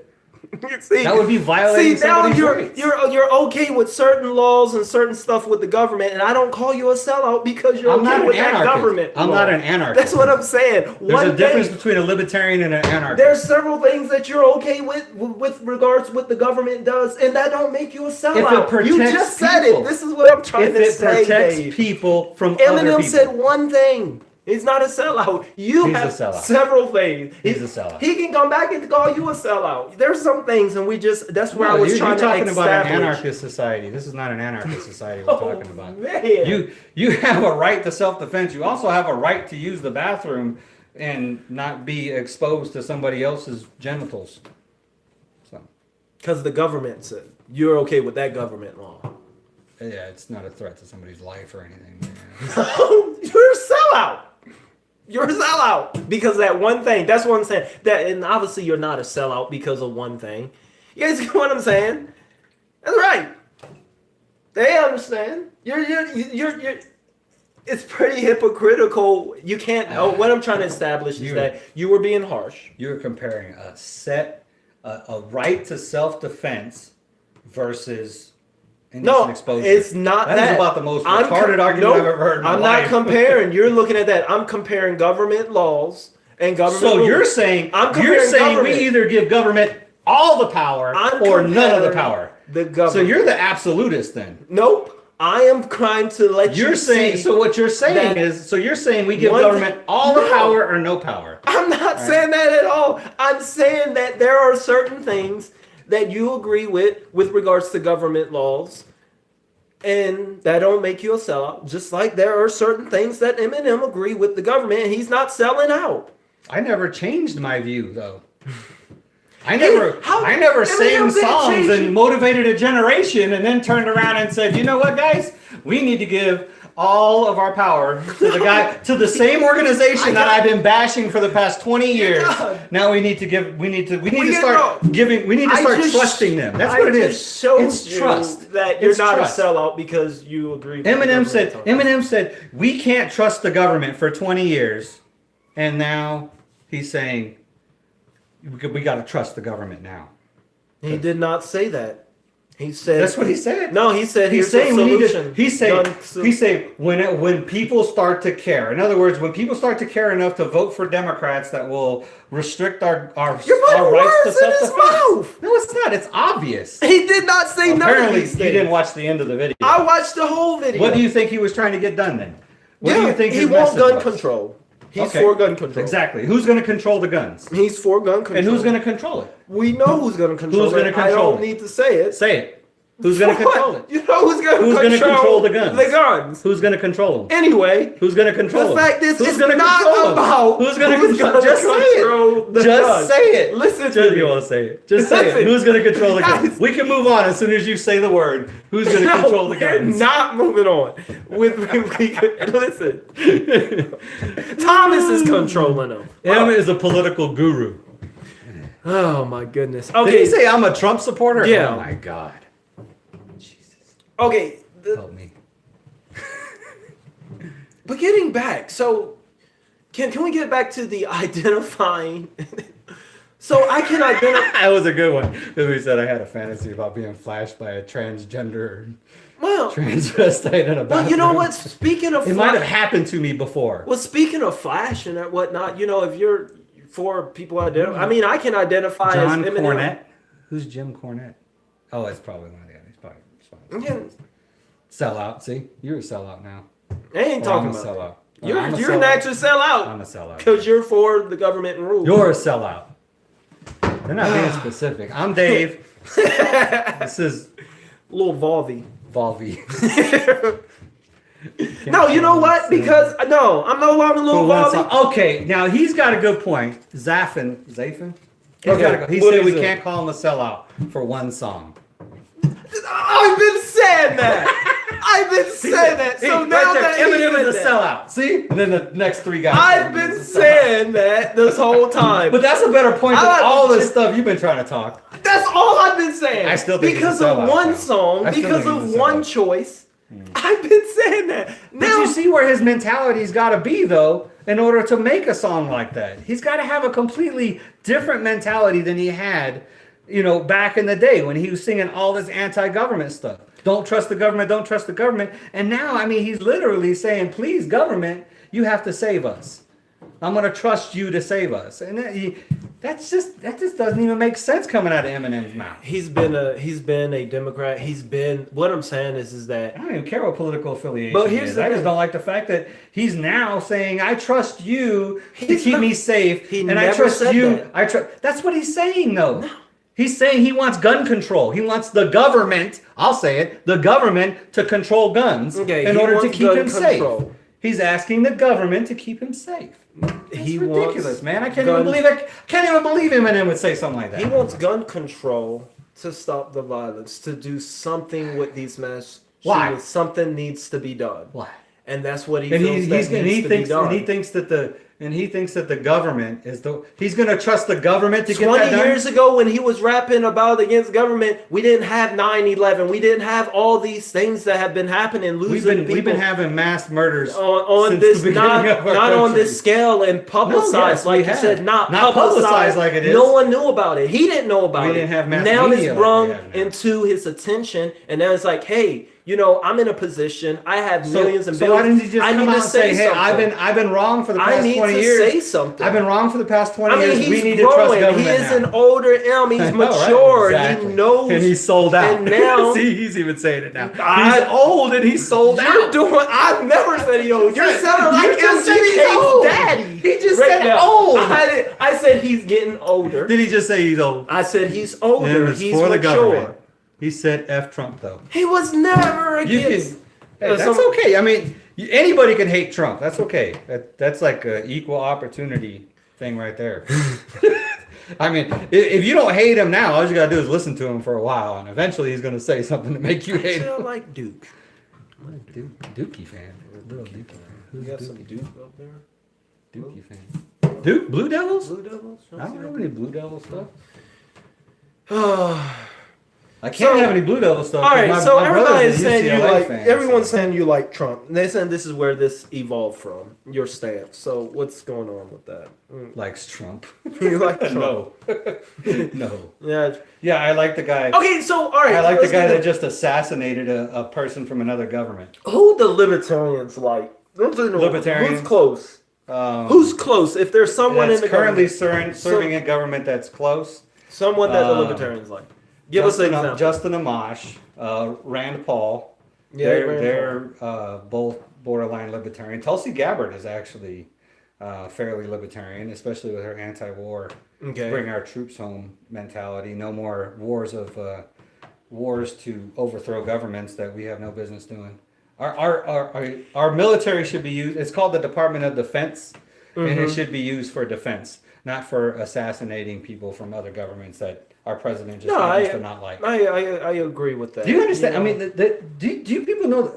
See, That would be violating now somebody's you're rights. you're okay with certain laws and certain stuff with the government, and I don't call you a sellout because you're I'm okay not an with that anarchist. government. I'm law. not an anarchist. That's what I'm saying. There's a difference between a libertarian and an anarchist. There's several things that you're okay with regards to what the government does, and that don't make you a sellout. protects You just said people. it. This is what I'm trying if to it say, protects Dave. people from other Eminem people. said one thing. He's not a sellout. You He's a have sellout. several things. He's a sellout. He can come back and call you a sellout. There's some things, and that's where I was you're trying talking to about establish. an anarchist society. This is not an anarchist society we're Oh, talking about. man. You have a right to self-defense. You also have a right to use the bathroom and not be exposed to somebody else's genitals. So, Because the government said you're okay with that government law. yeah, it's not a threat to somebody's life or anything. You're a sellout. You're a sellout because of that one thing. That's what I'm saying. That, and obviously you're not a sellout because of one thing. You guys get what I'm saying? That's right. They understand. You're. It's pretty hypocritical. You can't. What I'm trying to establish is that you were being harsh. You're comparing a right to self-defense versus indecent exposure. It's not that. That is about the most retarded argument I've ever heard in my I'm life. not comparing. You're looking at that. I'm comparing government laws and government So rules. you're saying comparing we government. either give government all the power I'm or none of the comparing power. The government. So you're the absolutist then. Nope. I am trying to let You're you saying see. so what you're saying that is you're saying we give one government thing- all the No. power or no power. I'm not saying that at all. I'm saying that there are certain things that you agree with regards to government laws, and that don't make you a sellout. Just like there are certain things that Eminem agree with the government, and he's not selling out. I never changed my view though. I never Eminem sang didn't songs change and it. motivated a generation and then turned around and said, you know what, guys? We need to give all of our power to the same organization that I've been bashing for the past 20 years. Now we need to start trusting them. That's what it is. It's trust. That you're It's not trust. a sellout because you agree with Eminem said we can't trust the government for 20 years, and now he's saying we got to trust the government now. He did not say that. He said That's what he said. No, he said He's here's saying a we need to. solution. He's saying when people start to care. In other words, when people start to care enough to vote for Democrats that will restrict our rights to words in his self-defense. mouth. No, it's not. It's obvious. He did not say none of Apparently, these you things. didn't watch the end of the video. I watched the whole video. What do you think he was trying to get done then? What do you think he his wants message gun was? control. He's Okay. for gun control. Exactly. Who's going to control the guns? He's for gun control. And who's going to control it? We know who's going to control Who's gonna it. I control don't it? need to say it. Say it. Who's going to What? control it? You know who's going Who's to gonna control the guns? The guns. Who's going to control them? Anyway, Who's going to control the them? fact is, Who's it's gonna not control them? about Who's going to control? gonna Just say control it. the Just guns. say it. Listen to Just me. you want to say it. Just say Listen. it. Who's going to control the guns? Guys. We can move on as soon as you say the word. Who's going to No, control the we're guns? not moving on. Listen, Thomas is controlling them. Em is a political guru. Oh my goodness. Did Okay. he say I'm a Trump supporter? Yeah. Oh my God. Jesus. Okay. Help me. But getting back, so can we get back to the identifying? So I can identify. That was a good one. Because we said I had a fantasy about being flashed by a transgender Well, transvestite in a bathroom. you know what? Speaking of It might have happened to me before. Well, speaking of Flash and whatnot, if you're for people identify, I mean, I can identify John as Eminem. Cornette. Who's Jim Cornette? Oh, it's probably one of the guys. He's probably Yeah, sellout. See, you're a sellout now. I ain't Or I'm talking a about sellout. that. You're I'm a an sellout. actual sellout I'm a sellout. because you're for the government and rules. You're a sellout. They're not being specific. I'm Dave. This is little Volvy. Volvy. No, you know what? Because no, I'm no longer little For one Volvy. song. Okay, now he's got a good point. Zaffin. He's Okay, got a, he what said is we it? can't call him a sellout for one song. I've been saying that. I've been saying that. So now that Eminem he is a said that, sellout. See? And then the next three guys. I've been saying that this whole time. But that's a better point I than like all to this just- stuff you've been trying to talk. That's all I've been saying. I still think because he's a of sellout, one though. song, I still because think of he's a one sellout. choice. I've been saying that. But Now you see where his mentality's got to be, though, in order to make a song like that. He's got to have a completely different mentality than he had back in the day when he was singing all this anti-government stuff. Don't trust the government, don't trust the government. And now, I mean, he's literally saying, please, government, you have to save us. I'm going to trust you to save us. And that just doesn't even make sense coming out of Eminem's mouth. He's been a Democrat. What I'm saying is that I don't even care what political affiliation But he here's is. the I just thing. don't like the fact that he's now saying, I trust you to He's keep not- me safe. he And I never trust said you. that. That's what he's saying, though. No. He's saying he wants gun control. He wants the government, I'll say it, the government to control guns Okay, in he order to wants keep gun him control. safe. He's asking the government to keep him safe. That's he ridiculous, wants man. I can't gun- even believe it. Can't even believe Eminem would say something like that. he wants gun control to stop the violence, to do something with these mass Why? shootings. Something needs to be done. Why? And that's what he And feels he thinks that the government is he's going to trust the government to get 20 that done. years ago when he was rapping about against government, we didn't have 9/11. We didn't have all these things that have been happening, losing We've been people having mass murders on since this the beginning not of our on country. this scale and publicized No, yes, we like you have. said, not Not publicized like it is. No one knew about it. He didn't know about We it. didn't have mass now media it's like brung we have now. into his attention, and now it's like, hey, I'm in a position. I have millions and so why billions. didn't you just I come need out to and say, hey, something. I've been wrong for the I past need 20 to years. say something. I've been wrong for the past 20 I mean, years. he's We need to trust growing. government He is now. an older M. He's I know, right? mature. Exactly. He knows. And he's sold out. And now see, he's even saying it now. I- He's old and he's sold You're out. doing. I've never said he old. You're sounding like You just said he's MGK's old. daddy. He just Right said now. old. I said he's getting older. Did he just say he's old? I said he's older. Yeah, it's He's for the mature. government. He said F Trump though. He was never You against. can, hey, that's okay. I mean, anybody can hate Trump. That's okay. That's like an equal opportunity thing right there. I mean, if you don't hate him now, all you gotta do is listen to him for a while, and eventually he's gonna say something to make you I hate feel him. like Duke. Dookie fan, little Dookie fan. You Who's got some Dookie? Duke up there? Dookie fan. Duke, Blue Devils? Blue Devils? I don't have any Blue Devil stuff. All I can't So- have any Blue Devil stuff. 'cause right, my- so my brother's everybody's a saying you UCLA like. fan, Everyone's so- saying you like Trump. And they're saying this is where this evolved from. Your stance. So what's going on with that? likes Trump. You like Trump? No, no. Yeah. Yeah, I like the guy. Okay, so all right. I like the let's guy get that just assassinated a person from another government. Who the libertarians like? Libertarians? Who's close? Who's close? If there's someone in That's the currently government, serving a government that's close. someone that the um, libertarians like. Give us an example. Justin Amash, Rand Paul. Yeah, Rand they're both borderline libertarian. Tulsi Gabbard is actually fairly libertarian, especially with her anti-war, Okay. bring our troops home mentality. No more wars to overthrow governments that we have no business doing. Our military should be used. It's called the Department of Defense, and it should be used for defense, not for assassinating people from other governments that our president just happens to not like. I agree with that. Do you understand? know? I mean, do you people know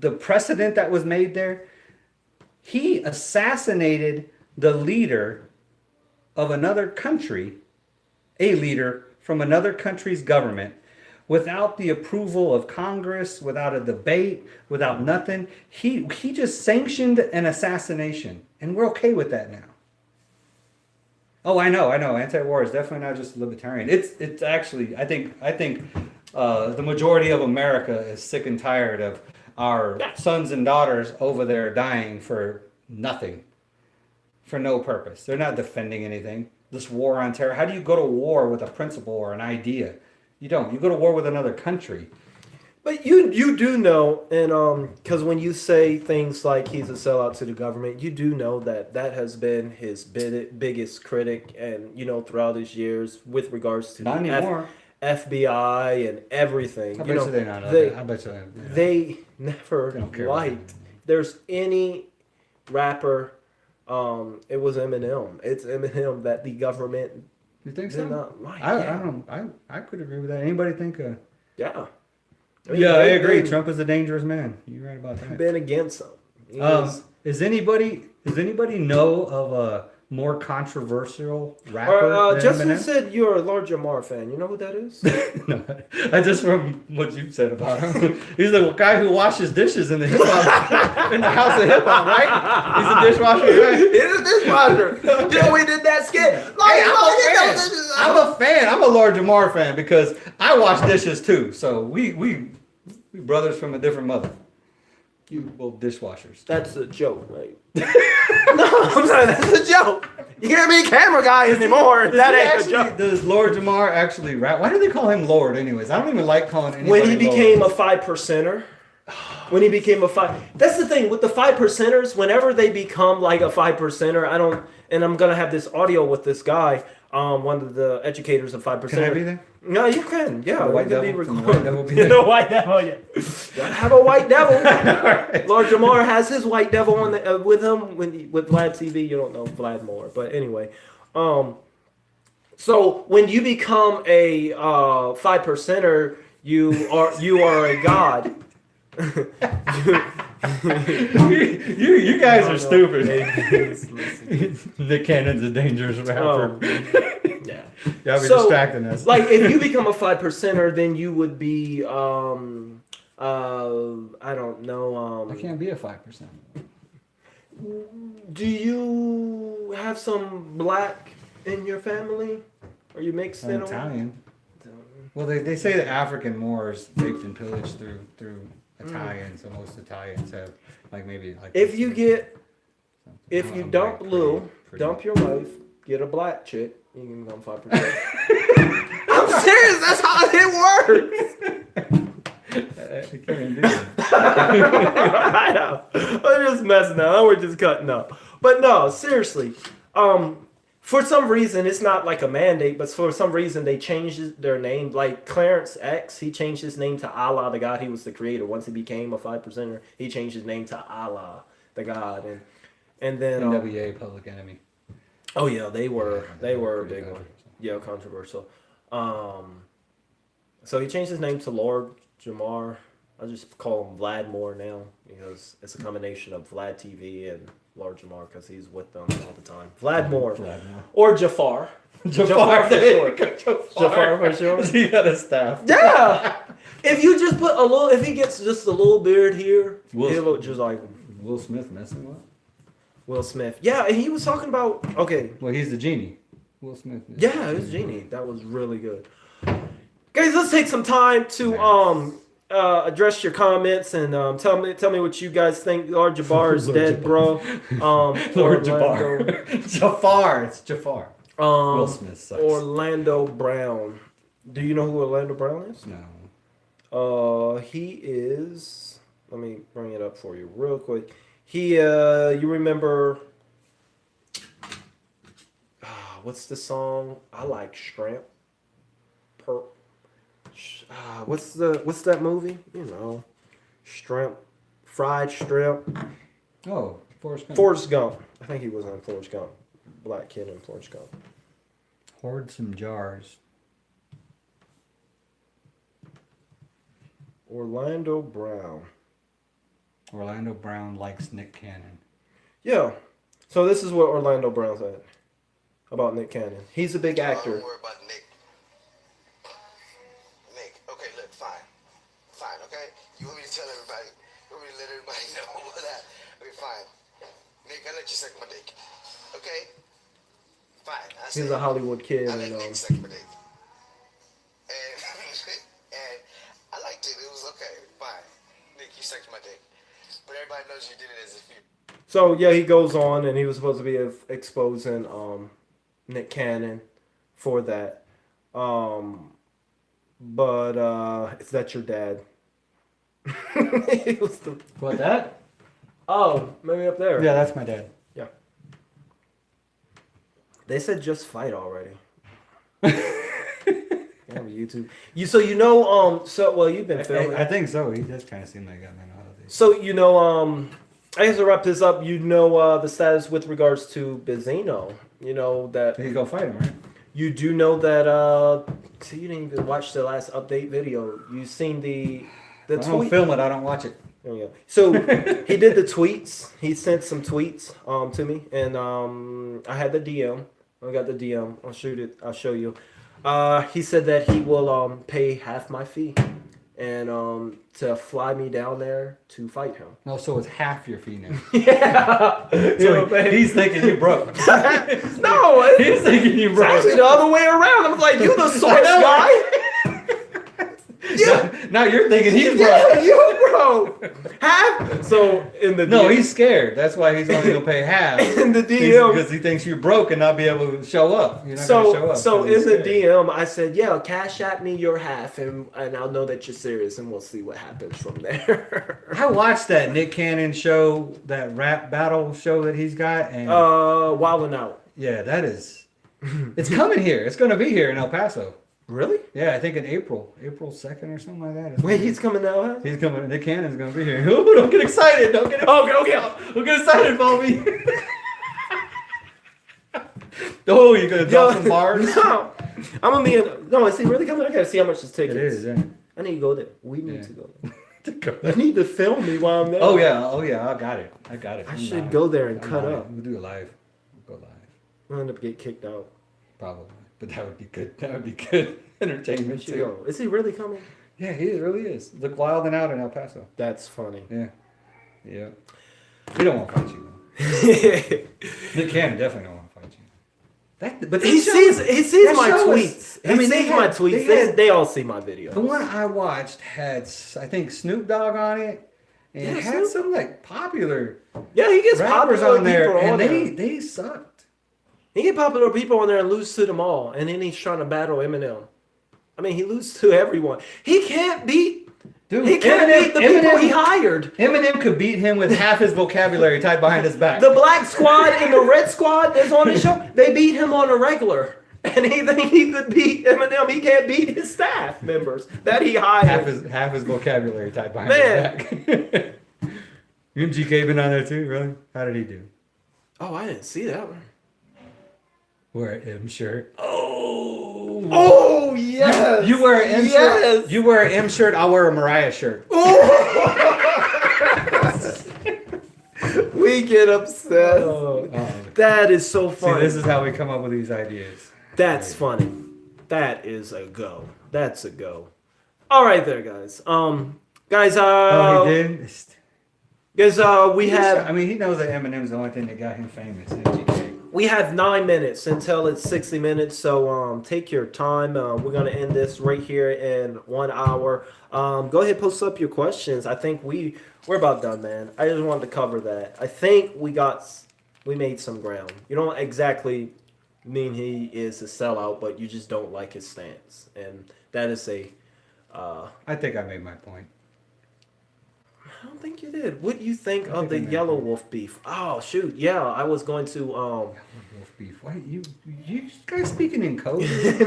the precedent that was made there? He assassinated the leader of another country, a leader from another country's government, without the approval of Congress, without a debate, without nothing. He just sanctioned an assassination, and we're okay with that now. Oh, I know. Anti-war is definitely not just libertarian. It's actually, I think the majority of America is sick and tired of our sons and daughters over there dying for nothing, for no purpose. They're not defending anything. This war on terror. How do you go to war with a principle or an idea? You don't. You go to war with another country. But you do know, and because when you say things like he's a sellout to the government, you do know that has been his biggest critic, and throughout his years with regards to Not the anymore. FBI and everything. I bet you they're not. I bet you. They never They don't care about liked. There's any rapper. It was Eminem. It's Eminem that the government You think did so? not like. I Yeah. don't. I could agree with that. Anybody think? Yeah. Yeah, I they've agree. been- Trump is a dangerous man. You're right about that. Been against him. He is- Does anybody know of more controversial rapper than Justin Eminem? said you're a large Jamar fan. You know who that is? No, I just from what you said about him. He's the guy who washes dishes in the hip hop in the house of hip hop, right? He's a dishwasher guy. He's a dishwasher. You know, we did that skit. Hey, I'm a fan. I'm a Lord Jamar fan because I wash dishes too. So we brothers from a different mother. You both dishwashers. That's a joke, right? No, I'm sorry, that's a joke. You can't be camera guy anymore. That ain't a joke. Does Lord Jamar actually rap? Why do they call him Lord anyways? I don't even like calling anybody When he became Lord. a 5%er, when he became a 5, that's the thing with the 5%ers. Whenever they become like a 5%er, I don't. And I'm gonna have this audio with this guy, one of the educators of 5%. Can I be there? No, you can. Yeah, The White we can Devil? be Can the recorded. White Devil be You there? know, White Devil. Yeah. Gotta have a White Devil. Alright. Lord Jamar has his White Devil on the, with him with Vlad TV. You don't know Vlad Moore, but anyway. So when you become a 5%er, you are a god. you guys are stupid. Hey, Nick Cannon's a dangerous rapper. yeah. Y'all be So, distracting us. Like if you become a 5%er, then you would be I don't know. I can't be a 5%. Do you have some black in your family? Are you mixed I'm in? Italian. Well, they say that African Moors raped and pillaged through Italians, so most Italians have like maybe like. If you get, something. if you I'm dump like Lou, pretty- dump your wife, get a black chick, you can become 5%. I'm serious. That's how it works. I can't do that. I know. I'm just messing up. We're just cutting up. But no, seriously. For some reason, it's not like a mandate, but for some reason they changed their name. Like Clarence X, he changed his name to Allah, the God. He was the creator. Once he became a 5%er, he changed his name to Allah, the God. And then NWA, Public Enemy. oh yeah, they were Pretty big one. controversial. Yeah, controversial. So he changed his name to Lord Jamar. I just call him Vlad Moore now because it's a combination of Vlad TV and Lord Jamar because he's with them all the time. Vlad Moore. Vlad Moore. Or Jafar. Jafar for sure. Jafar for sure. He got a staff. Yeah. If you just put a little, if he gets just a little beard here, he'll look just like Will Smith messing with? Will Smith. Yeah, and he was talking about, okay. Well, he's the genie. Will Smith. Yeah, it was Genie. That was really good. Guys, let's take some time to address your comments and tell me what you guys think. Lord Jabbar is Lord dead, Jabbar. bro. Lord Orlando- Jafar. Jafar. It's Jafar. Will Smith sucks. Orlando Brown. Do you know who Orlando Brown is? No. He is. Let me bring it up for you real quick. He, you remember? What's the song? I like Shrimp. What's that movie? You know, Shrimp, fried shrimp. Oh, Forrest Gump. Forrest Gump. I think he was on Forrest Gump. Black kid in Forrest Gump. Hoard some jars. Orlando Brown. Orlando Brown likes Nick Cannon. Yeah. So this is what Orlando Brown said about Nick Cannon. He's a big actor. Don't worry about Nick. Nick, okay, look, fine, okay. You want me to tell everybody? You want me to let everybody know that? Okay, fine. Nick, I let you suck my dick. Okay. Fine. He's a Hollywood kid. I let And, Nick suck my dick. And and I liked it. It was okay. Fine. Nick, you sucked my dick. But everybody knows you did it as a few. so yeah, he goes on, and he was supposed to be exposing Nick Cannon for that. But is that your dad? He was the- What, that? oh, maybe up there. Yeah, that's my dad. Yeah. They said just fight already. Yeah, YouTube. You've been filming. I think so. He does kind of seem like that man. So I guess to wrap this up, the status with regards to Bizzino. You know that He's go fight him, right? you do know that. So you didn't even watch the last update video. You seen the The I don't tweet. film it. I don't watch it. There we go. So he did the tweets. He sent some tweets to me, and I had the DM. I got the DM. I'll shoot it. I'll show you. He said that he will pay half my fee, and to fly me down there to fight him. No, so it's half your fee now. Yeah. So he's thinking you broke. No, He's thinking you it's broke. actually the other way around. I'm like, you the source guy. Yeah. Now you're thinking he's broke. Yeah, you bro. Half. So in the No, DM, he's scared. That's why he's only gonna pay half. in the DM. Because he thinks you're broke and not be able to show up. You're not gonna show up. So 'cause in he's the scared. DM, I said, yeah, cash at me your half, and I'll know that you're serious, and we'll see what happens from there. I watched that Nick Cannon show, that rap battle show that he's got, and Wildin' Out. yeah, that is. It's coming here. It's gonna be here in El Paso. Really? Yeah, I think in April 2nd or something like that. Wait, he's coming now? Huh? He's coming. Nick Cannon's gonna be here. Oh, don't get excited. Don't get. Okay. Don't get excited, Bobby. Oh, you're gonna drop some bars. No, I'm gonna be in. No, is he really coming? I gotta see how much his tickets. It is. Yeah. I need to go there. We need Yeah. to go there. You need to film me while I'm there. Oh yeah. I got it. I should go there and cut up. We'll do it live. We'll go live. I'll end up getting kicked out. Probably. But that would be good. That would be good entertainment Should too. go. Is he really coming? Yeah, he really is. Look wild and out in El Paso. That's funny. Yeah. Yeah. He don't want to fight you though. Nick Cannon definitely don't want to fight you. But He sees that my show tweets. is- He sees my tweets. They all see my videos. The one I watched had, I think, Snoop Dogg on it, and Yeah, it had Snoop. some like popular Yeah, he gets rappers popular on there, people and on there. they sucked. He get popular people on there and lose to them all, and then he's trying to battle Eminem. I mean, he loses to everyone. He can't beat. Dude, He can't beat the people he hired. Eminem could beat him with half his vocabulary tied behind his back. The black squad and the red squad that's on the show, they beat him on a regular. And he think he could beat Eminem. He can't beat his staff members that he hired. half his vocabulary tied behind Man. his back. MGK been on there too, really? How did he do? Oh, I didn't see that one. Wear an M shirt. Oh. Oh, yes. You wear an M Yes. shirt. You wear an M shirt. I'll wear a Mariah shirt. We get obsessed. Oh. That is so See, funny. this is how we come up with these ideas. That's funny. That is a go. That's a go. All right, there, guys. Guys. Oh, he did. Guys, we have. I mean, he knows that Eminem's the only thing that got him famous. MGK. We have 9 minutes until it's 60 minutes, so take your time. We're gonna end this right here in 1 hour. Go ahead, post up your questions. I think we're about done, man. I just wanted to cover that. I think we made some ground. You don't exactly mean he is a sellout, but you just don't like his stance, and that is a. I think I made my point. I don't think you did. What do you think I of the think I Yellow did. Wolf beef? Oh shoot, yeah, I was going to Wolf beef. Why you guys speaking in code?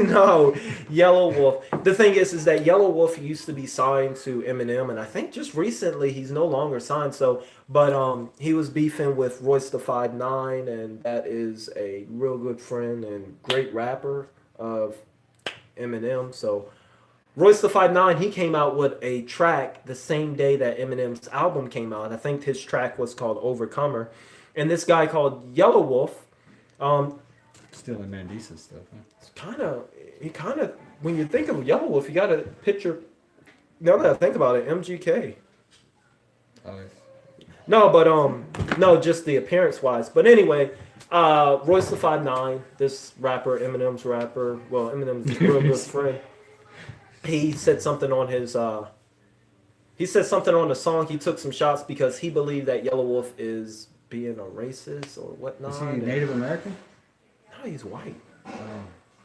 no, Yellow Wolf. The thing is that Yellow Wolf used to be signed to Eminem, and I think just recently he's no longer signed. So, but he was beefing with Royce the 5'9", and that is a real good friend and great rapper of Eminem. So, Royce the 5'9", he came out with a track the same day that Eminem's album came out. I think his track was called Overcomer, and this guy called Yellow Wolf. Still in Mandisa stuff. Huh? He kind of, when you think of Yellow Wolf, you got to picture, now that I think about it, MGK. Oh, No, but, no, just the appearance wise. But anyway, Royce the 5'9", this rapper, Eminem's rapper, well, Eminem's real good friend, he said something on he said something on the song. He took some shots because he believed that Yellow Wolf is being a racist or whatnot. is he Native American? No, he's white.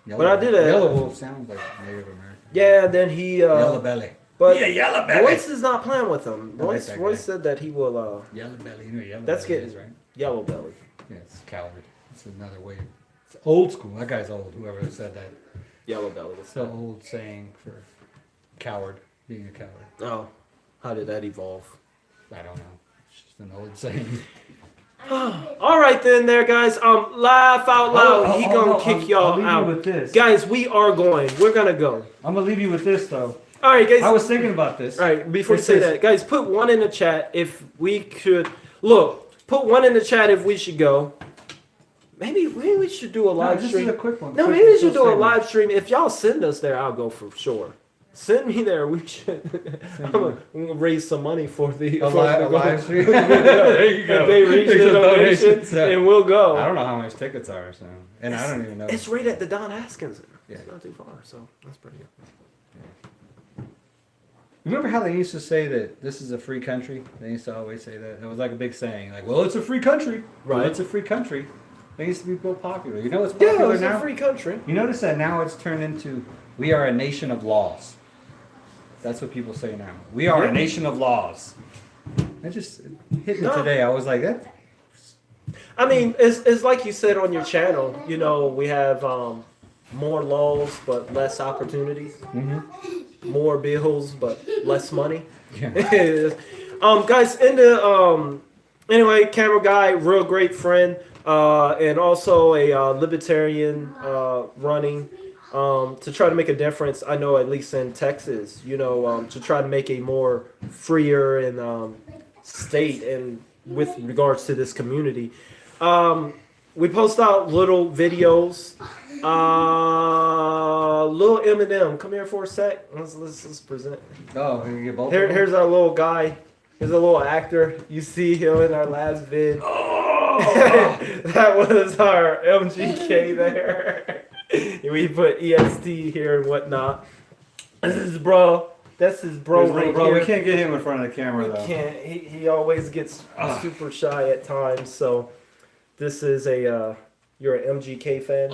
Yellow, But I did a- Yellow Wolf sounds like Native American. Yeah, then he, Yellow Belly. but Yeah, Yellow Belly. Royce is not playing with him. I like Royce, that guy. Royce said that he will, Yellow Belly. You know what Yellow That's Belly good. is, right? Yellow Belly. Yeah, it's coward. It's another way. It's old school. That guy's old. Whoever said that. Yellow Belly. It's the old saying for coward, being a coward. Oh, how did that evolve? I don't know. It's just an old saying. All right then, there, guys. Laugh out loud. He gonna kick I'll y'all leave out. you with this. Guys, we're gonna go. I'm gonna leave you with this though. All right, guys. I was thinking about this. All right, before you It say says- that, guys, put one in the chat if we could. Look, put one in the chat if we should go. Maybe we should do a No, live this stream. is a quick one. No, Quick maybe we should little do a statement. live stream. If y'all send us there, I'll go for sure. Send me there. We should. I'm gonna raise some money for the A for li- the- a live stream? There you go. If they reach There's the a donation, donation, so- and we'll go. I don't know how much tickets are, so and I don't even know. It's right at the Don Haskins. Yeah. It's not too far, so that's pretty good. Remember how they used to say that this is a free country? They used to always say that. It was like a big saying, like, "Well, it's a free country." Right. Well, it's a free country. They used to be real popular. You know what's Yeah, popular it's now? a free country. You notice that now it's turned into we are a nation of laws. That's what people say now. We are Yeah. a nation of laws. That just hit me No. today. I was like, that. I mean, it's like you said on your channel. You know, we have more laws but less opportunities. More bills but less money. Yeah. Guys, in the anyway, camera guy, real great friend, and also a libertarian running to try to make a difference. I know at least in Texas, you know, to try to make a more freer and state and with regards to this community. We post out little videos. Little Eminem, come here for a sec. Let's present. Oh, you get both. Here's our little guy. Here's a little actor. You see him in our last vid. That was our MGK there. We put EST here and whatnot. This is bro. That's his bro Bro, right bro, here. we can't get him in front of the camera though. Can't. He always gets super shy at times. So this is a you're an MGK fan?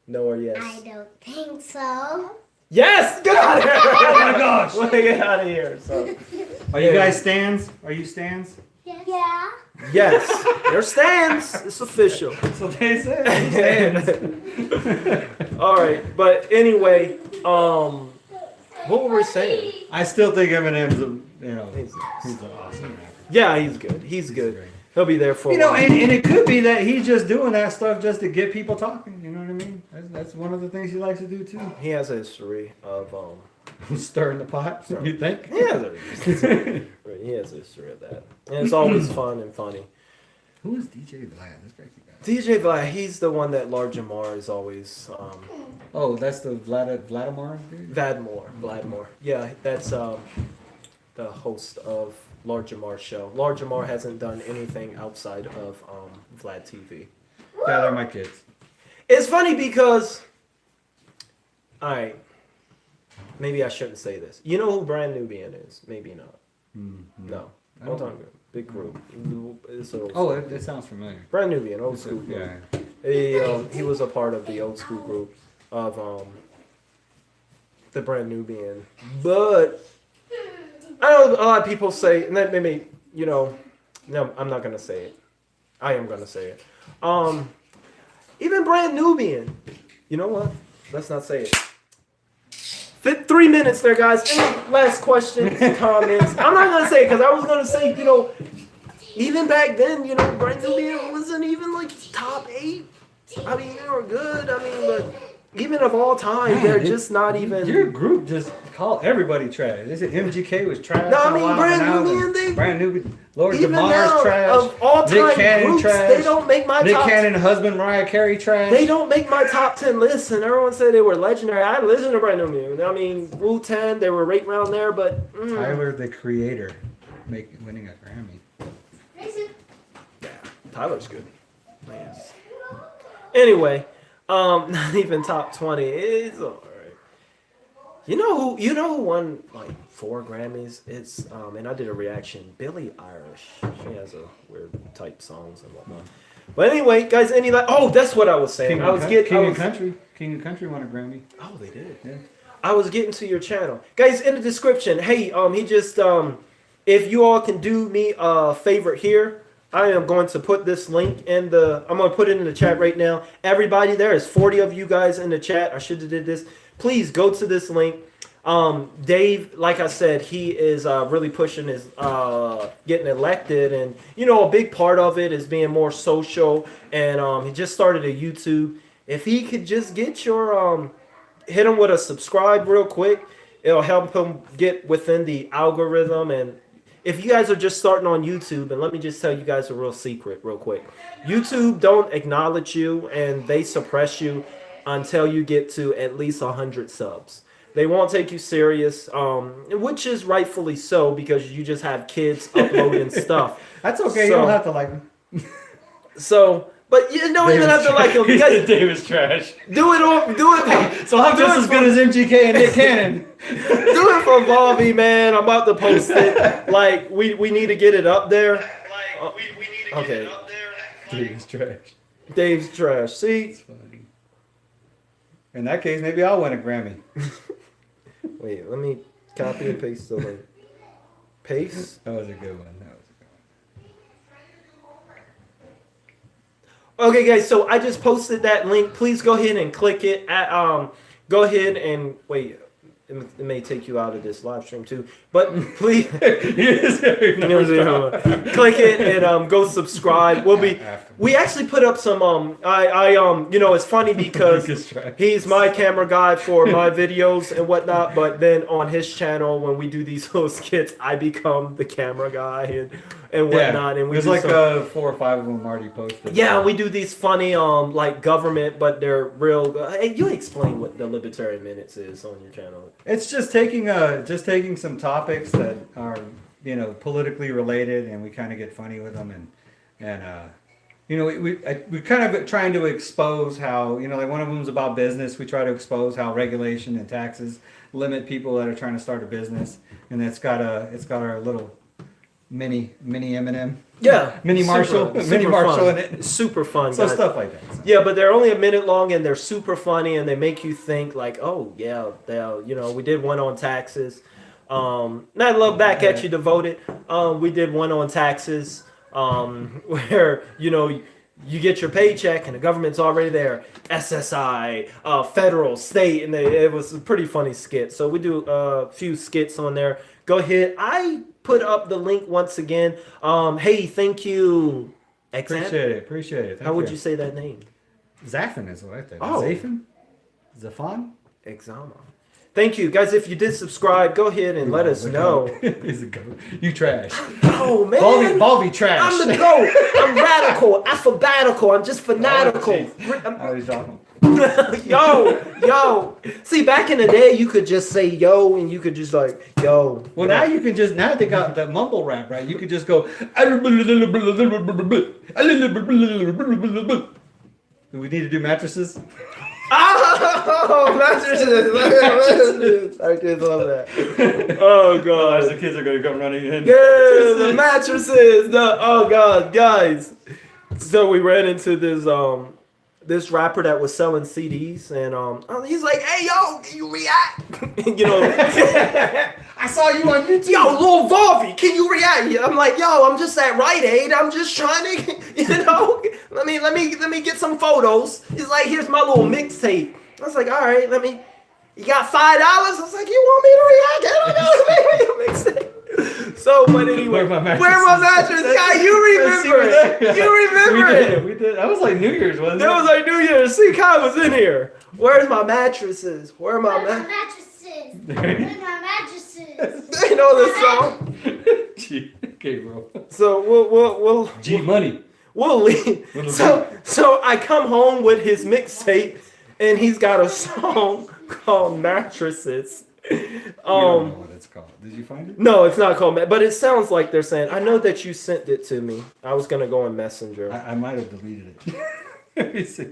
No or yes? I don't think so. Yes! Get out of here! Oh my gosh! Let me get out of here. So Are you guys stands? Are you stands? Yeah. yes, they're stands. It's official. So they say stands. All right, but anyway, what were we saying? I still think Eminem's He's he's an awesome rapper. Yeah, he's good. He's good. great. He'll be there for You a know, while. and it could be that he's just doing that stuff just to get people talking. You know what I mean? That's one of the things he likes to do too. He has a history of Stirring the pot. You think? he has a history of that, and it's always fun and funny. Who is DJ Vlad? This crazy guy. DJ Vlad, he's the one that Large Jamar is always Oh, that's the Vladimir dude? Vladimir. Yeah, that's the host of Large Jamar's show. Large Jamar hasn't done anything outside of Vlad TV. Yeah, they're my kids. It's funny because, all right, maybe I shouldn't say this. You know who Brand Nubian is? Maybe not. No, I don't I'm talking big group. It's old Oh, it sounds familiar. Brand Nubian, old school group. Yeah. He was a part of the old school group of the Brand Nubian. But I know a lot of people say, and that maybe, no, I'm not gonna say it. I am gonna say it. Even Brand Nubian. You know what? Let's not say it. 3 minutes there, guys. Any last questions, comments? I'm not gonna say it because I was gonna say, even back then, Brand Nubian wasn't even like top 8. I mean, they were good. I mean, but even of all time, Man, they're just not even. Your group just call everybody trash. They said MGK was trash. No, I for a mean, while, Brand and now Nubian, the- they- Brand Nubian. Lord Even Jamar's now, trash. of all Nick time Cannon groups, trash. they don't make my Nick top. Cannon husband Mariah Carey trash. They don't make my top 10 lists, and everyone said they were legendary. I listened to Brand Nubian. I mean, Wu-Tang, they were right around there, but Tyler the Creator winning a Grammy. yeah, Tyler's good. Yes. Anyway, not even top 20. It's all right. You know who won like 4 Grammys? It's and I did a reaction. Billie Eilish. She has a weird type songs and whatnot. But anyway, guys, that's what I was saying. King of Country won a Grammy. Oh, they did. Yeah. I was getting to your channel, guys. In the description, hey, he just if you all can do me a favor here, I am going to put this link I'm going to put it in the chat right now. Everybody, there is 40 of you guys in the chat. I should have did this. Please go to this link. Dave, like I said, he is really pushing his getting elected, and a big part of it is being more social. And he just started a YouTube. If he could just get your hit him with a subscribe real quick. It'll help him get within the algorithm. And if you guys are just starting on YouTube, and let me just tell you guys a real secret real quick. YouTube don't acknowledge you, and they suppress you until you get to at least 100 subs. They won't take you serious, which is rightfully so, because you just have kids uploading stuff. That's okay. You So- don't have to like him. So, but you don't even have to like him. Because Dave is trash. do it. So I'm just as good as MGK and Nick Cannon. Do it for Volvy, man. I'm about to post it. Like we need to get it up there. Okay. Dave is trash. Dave's trash. See? Funny. In that case, maybe I'll win a Grammy. Wait, let me copy and paste the link. Paste. That was a good one. Okay, guys. So I just posted that link. Please go ahead and click it. Go ahead and wait. It may take you out of this live stream too, but please click it and go subscribe. We actually put up some it's funny because he's my camera guy for my videos and whatnot, but then on his channel when we do these little skits, I become the camera guy and whatnot. And we there's do like some, 4 or 5 of them already posted. yeah, we do these funny like government, but they're real. Hey, you explain what the Libertarian Minutes is on your channel. It's just taking some topics that are politically related, and we kind of get funny with them, and we kind of trying to expose how like one of them is about business. We try to expose how regulation and taxes limit people that are trying to start a business, and it's got our little mini Eminem. Yeah, Mini Marshall fun. in it. Super fun. So guys. stuff like that. So. Yeah, but they're only a minute long and they're super funny and they make you think like, oh yeah, we did one on taxes. And I love back at you, Devoted. We did one on taxes. Where you get your paycheck and the government's already there. SSI, federal, state, and it was a pretty funny skit. So we do a few skits on there. Go ahead. I put up the link once again. Hey, thank you. Appreciate it. How would you say that name? Zafin is what I think. Oh. Zafan? Exama. Thank you, guys. If you did subscribe, go ahead and let us know. He's a goat. You trash. Oh man, Baldy trash. I'm the goat. I'm radical, alphabetical. I'm just fanatical. I was talking. Yo. See, back in the day, you could just say yo, and you could just like yo. Well, now you can just they got the mumble rap, right? You could just go. Do we need to do mattresses? Oh, mattresses! I just love that. Oh god, Otherwise the kids are gonna come running in. yeah, the mattresses. Oh god, guys. So we ran into this rapper that was selling CDs, and he's like, "Hey, yo, can you react?" I saw you on YouTube. Yo, Lil Volvy, can you react? I'm like, yo, I'm just at Rite Aid. I'm just trying to, let me get some photos. He's like, here's my little mixtape. I was like, all right, you got $5? I was like, you want me to react? I don't know, mixtape. So, but anyway, where my mattress? Guy, you remember it. You remember it. We did. That was like New Year's, wasn't it? That was like New Year's. See, Kai was in here. Where's my mattresses? Where are my mattresses? Where's my mattresses? They know this song. G. Okay, bro. So we'll G Money. we'll leave. So I come home with his mixtape, and he's got a song called Mattresses. You don't know what it's called. Did you find it? No, it's not called, but it sounds like they're saying, I know that you sent it to me. I was gonna go on Messenger. I might have deleted it. Let me see.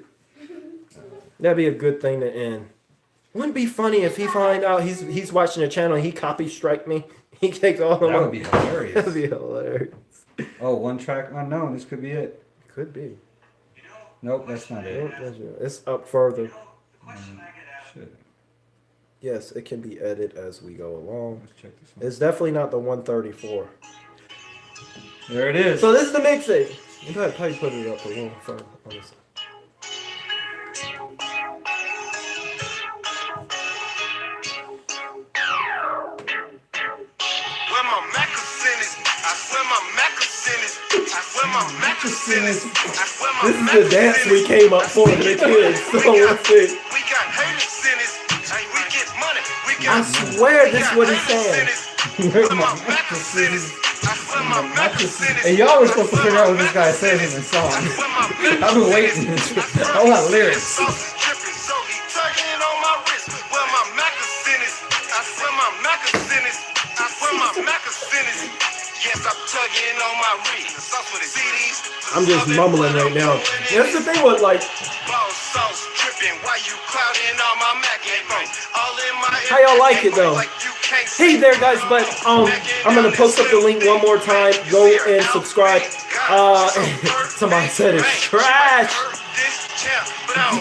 That'd be a good thing to end. Wouldn't it be funny if he find out he's watching the channel and he copy strike me? He takes all of them. That would be hilarious. That'd be hilarious. Oh, one track unknown. This could be it. Could be. Nope, that's not it. It's up further. Shit. Yes, it can be edited as we go along. Let's check this one. It's definitely not the 134. There it is. So this is the mixtape. You gotta probably put it up a little further. Honestly. This is the dance we came up for the kids. So let's see. We got haters in this. I swear this is what he's saying. And y'all were supposed to figure out what this guy says in the song. I've been waiting. I want lyrics. I'm just mumbling right now. That's the thing with like. How y'all like it though? Hey there guys, but I'm gonna post up the link one more time. Go and subscribe. Somebody said it's trash.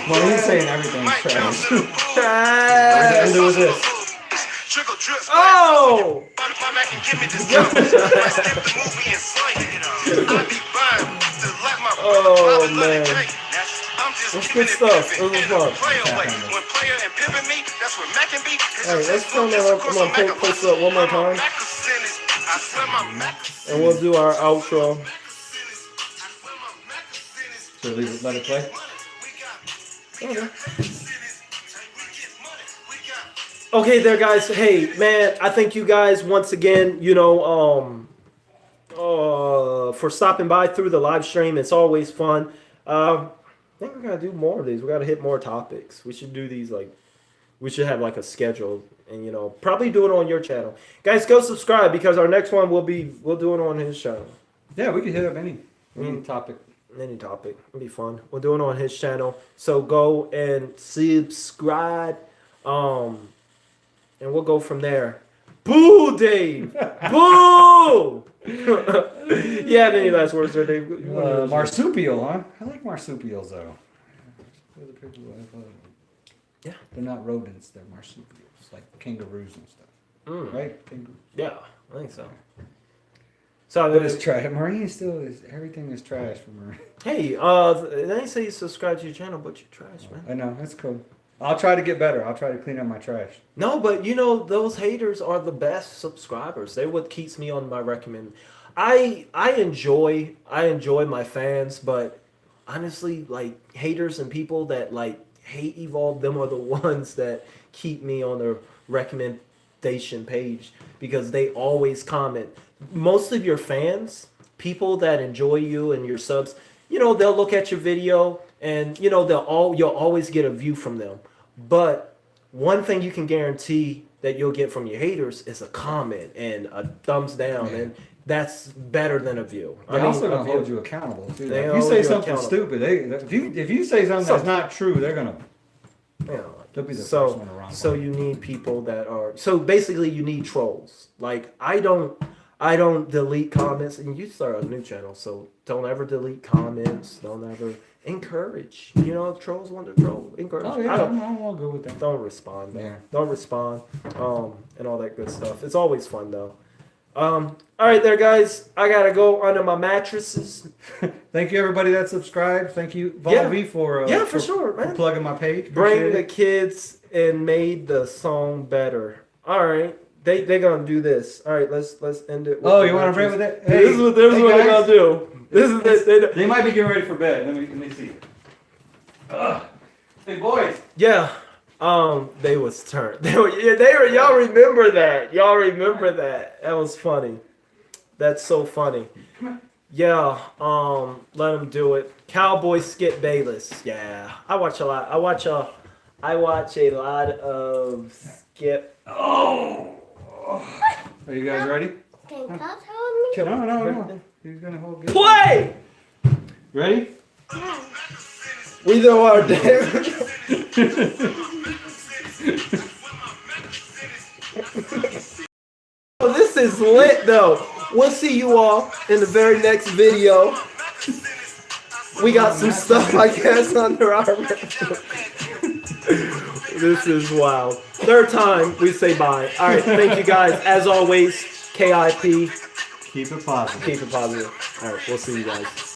Well, he's saying everything's trash. Trash. What do with this? Oh! Oh man. That's good stuff. It was fun. Alright, let's turn that up. I'm gonna post it up one more time. And we'll do our outro. So let it play? Okay. Okay there guys, hey man, I thank you guys once again, for stopping by through the live stream. It's always fun. I think we gotta do more of these. We gotta hit more topics. We should do these we should have like a schedule and probably do it on your channel. Guys, go subscribe because our next one we'll do it on his channel. Yeah, we could hit up any topic. Any topic. It'll be fun. We'll do it on his channel. So go and subscribe. And we'll go from there. Boo, Dave! Boo! You have any last words there, Dave? Marsupial, huh? I like marsupials, though. Yeah. They're not rodents, they're marsupials, like kangaroos and stuff. Right? Kangaroos. Yeah, I think so. So But it's trash. Marine still is, everything is trash for Marine. Hey, they didn't say you subscribe to your channel, but you're trash, man. I know, that's cool. I'll try to get better. I'll try to clean up my trash. No, but those haters are the best subscribers. They're what keeps me on my recommend. I enjoy my fans, but honestly, like haters and people that like hate Evolve, them are the ones that keep me on the recommendation page because they always comment. Most of your fans, people that enjoy you and your subs, they'll look at your video and you'll always get a view from them. But one thing you can guarantee that you'll get from your haters is a comment and a thumbs down, and that's better than a view. They're also gonna hold you accountable too. They If you say something accountable. stupid, if you say something that's not true, they're gonna. They'll be the first one around. So you need people that are. So basically, you need trolls. Like I don't delete comments, and you start a new channel, so don't ever delete comments. Don't ever encourage. If trolls want to troll, encourage. Oh yeah, I'm all good with that. Don't respond. Yeah. Don't respond. And all that good stuff. It's always fun though. All right, there, guys. I gotta go under my mattresses. Thank you, everybody that subscribed. Thank you, Yeah. Volvi, for For sure, man. for plugging my page. Bring Appreciate the it. kids and made the song better. All right, they gonna do this. All right, let's end it. With Oh, the you want to mattress. bring with it? This is what they're guys. gonna do. This is this. They might be getting ready for bed. Let me see. Hey boys. Yeah. They was turned. They were. Y'all remember that? Y'all remember that? That was funny. That's so funny. Yeah. Let them do it. Cowboy Skip Bayless. Yeah. I watch a lot. I watch a lot of Skip. Oh. Are you guys ready? Can God hold me? No. He's gonna hold. Play. Ready? We know our damn. Oh, this is lit though. We'll see you all in the very next video. We got some stuff, I guess, under our This is wild. Third time we say bye. All right, thank you guys. As always, KIP. Keep it positive. Keep it positive. All right, we'll see you guys.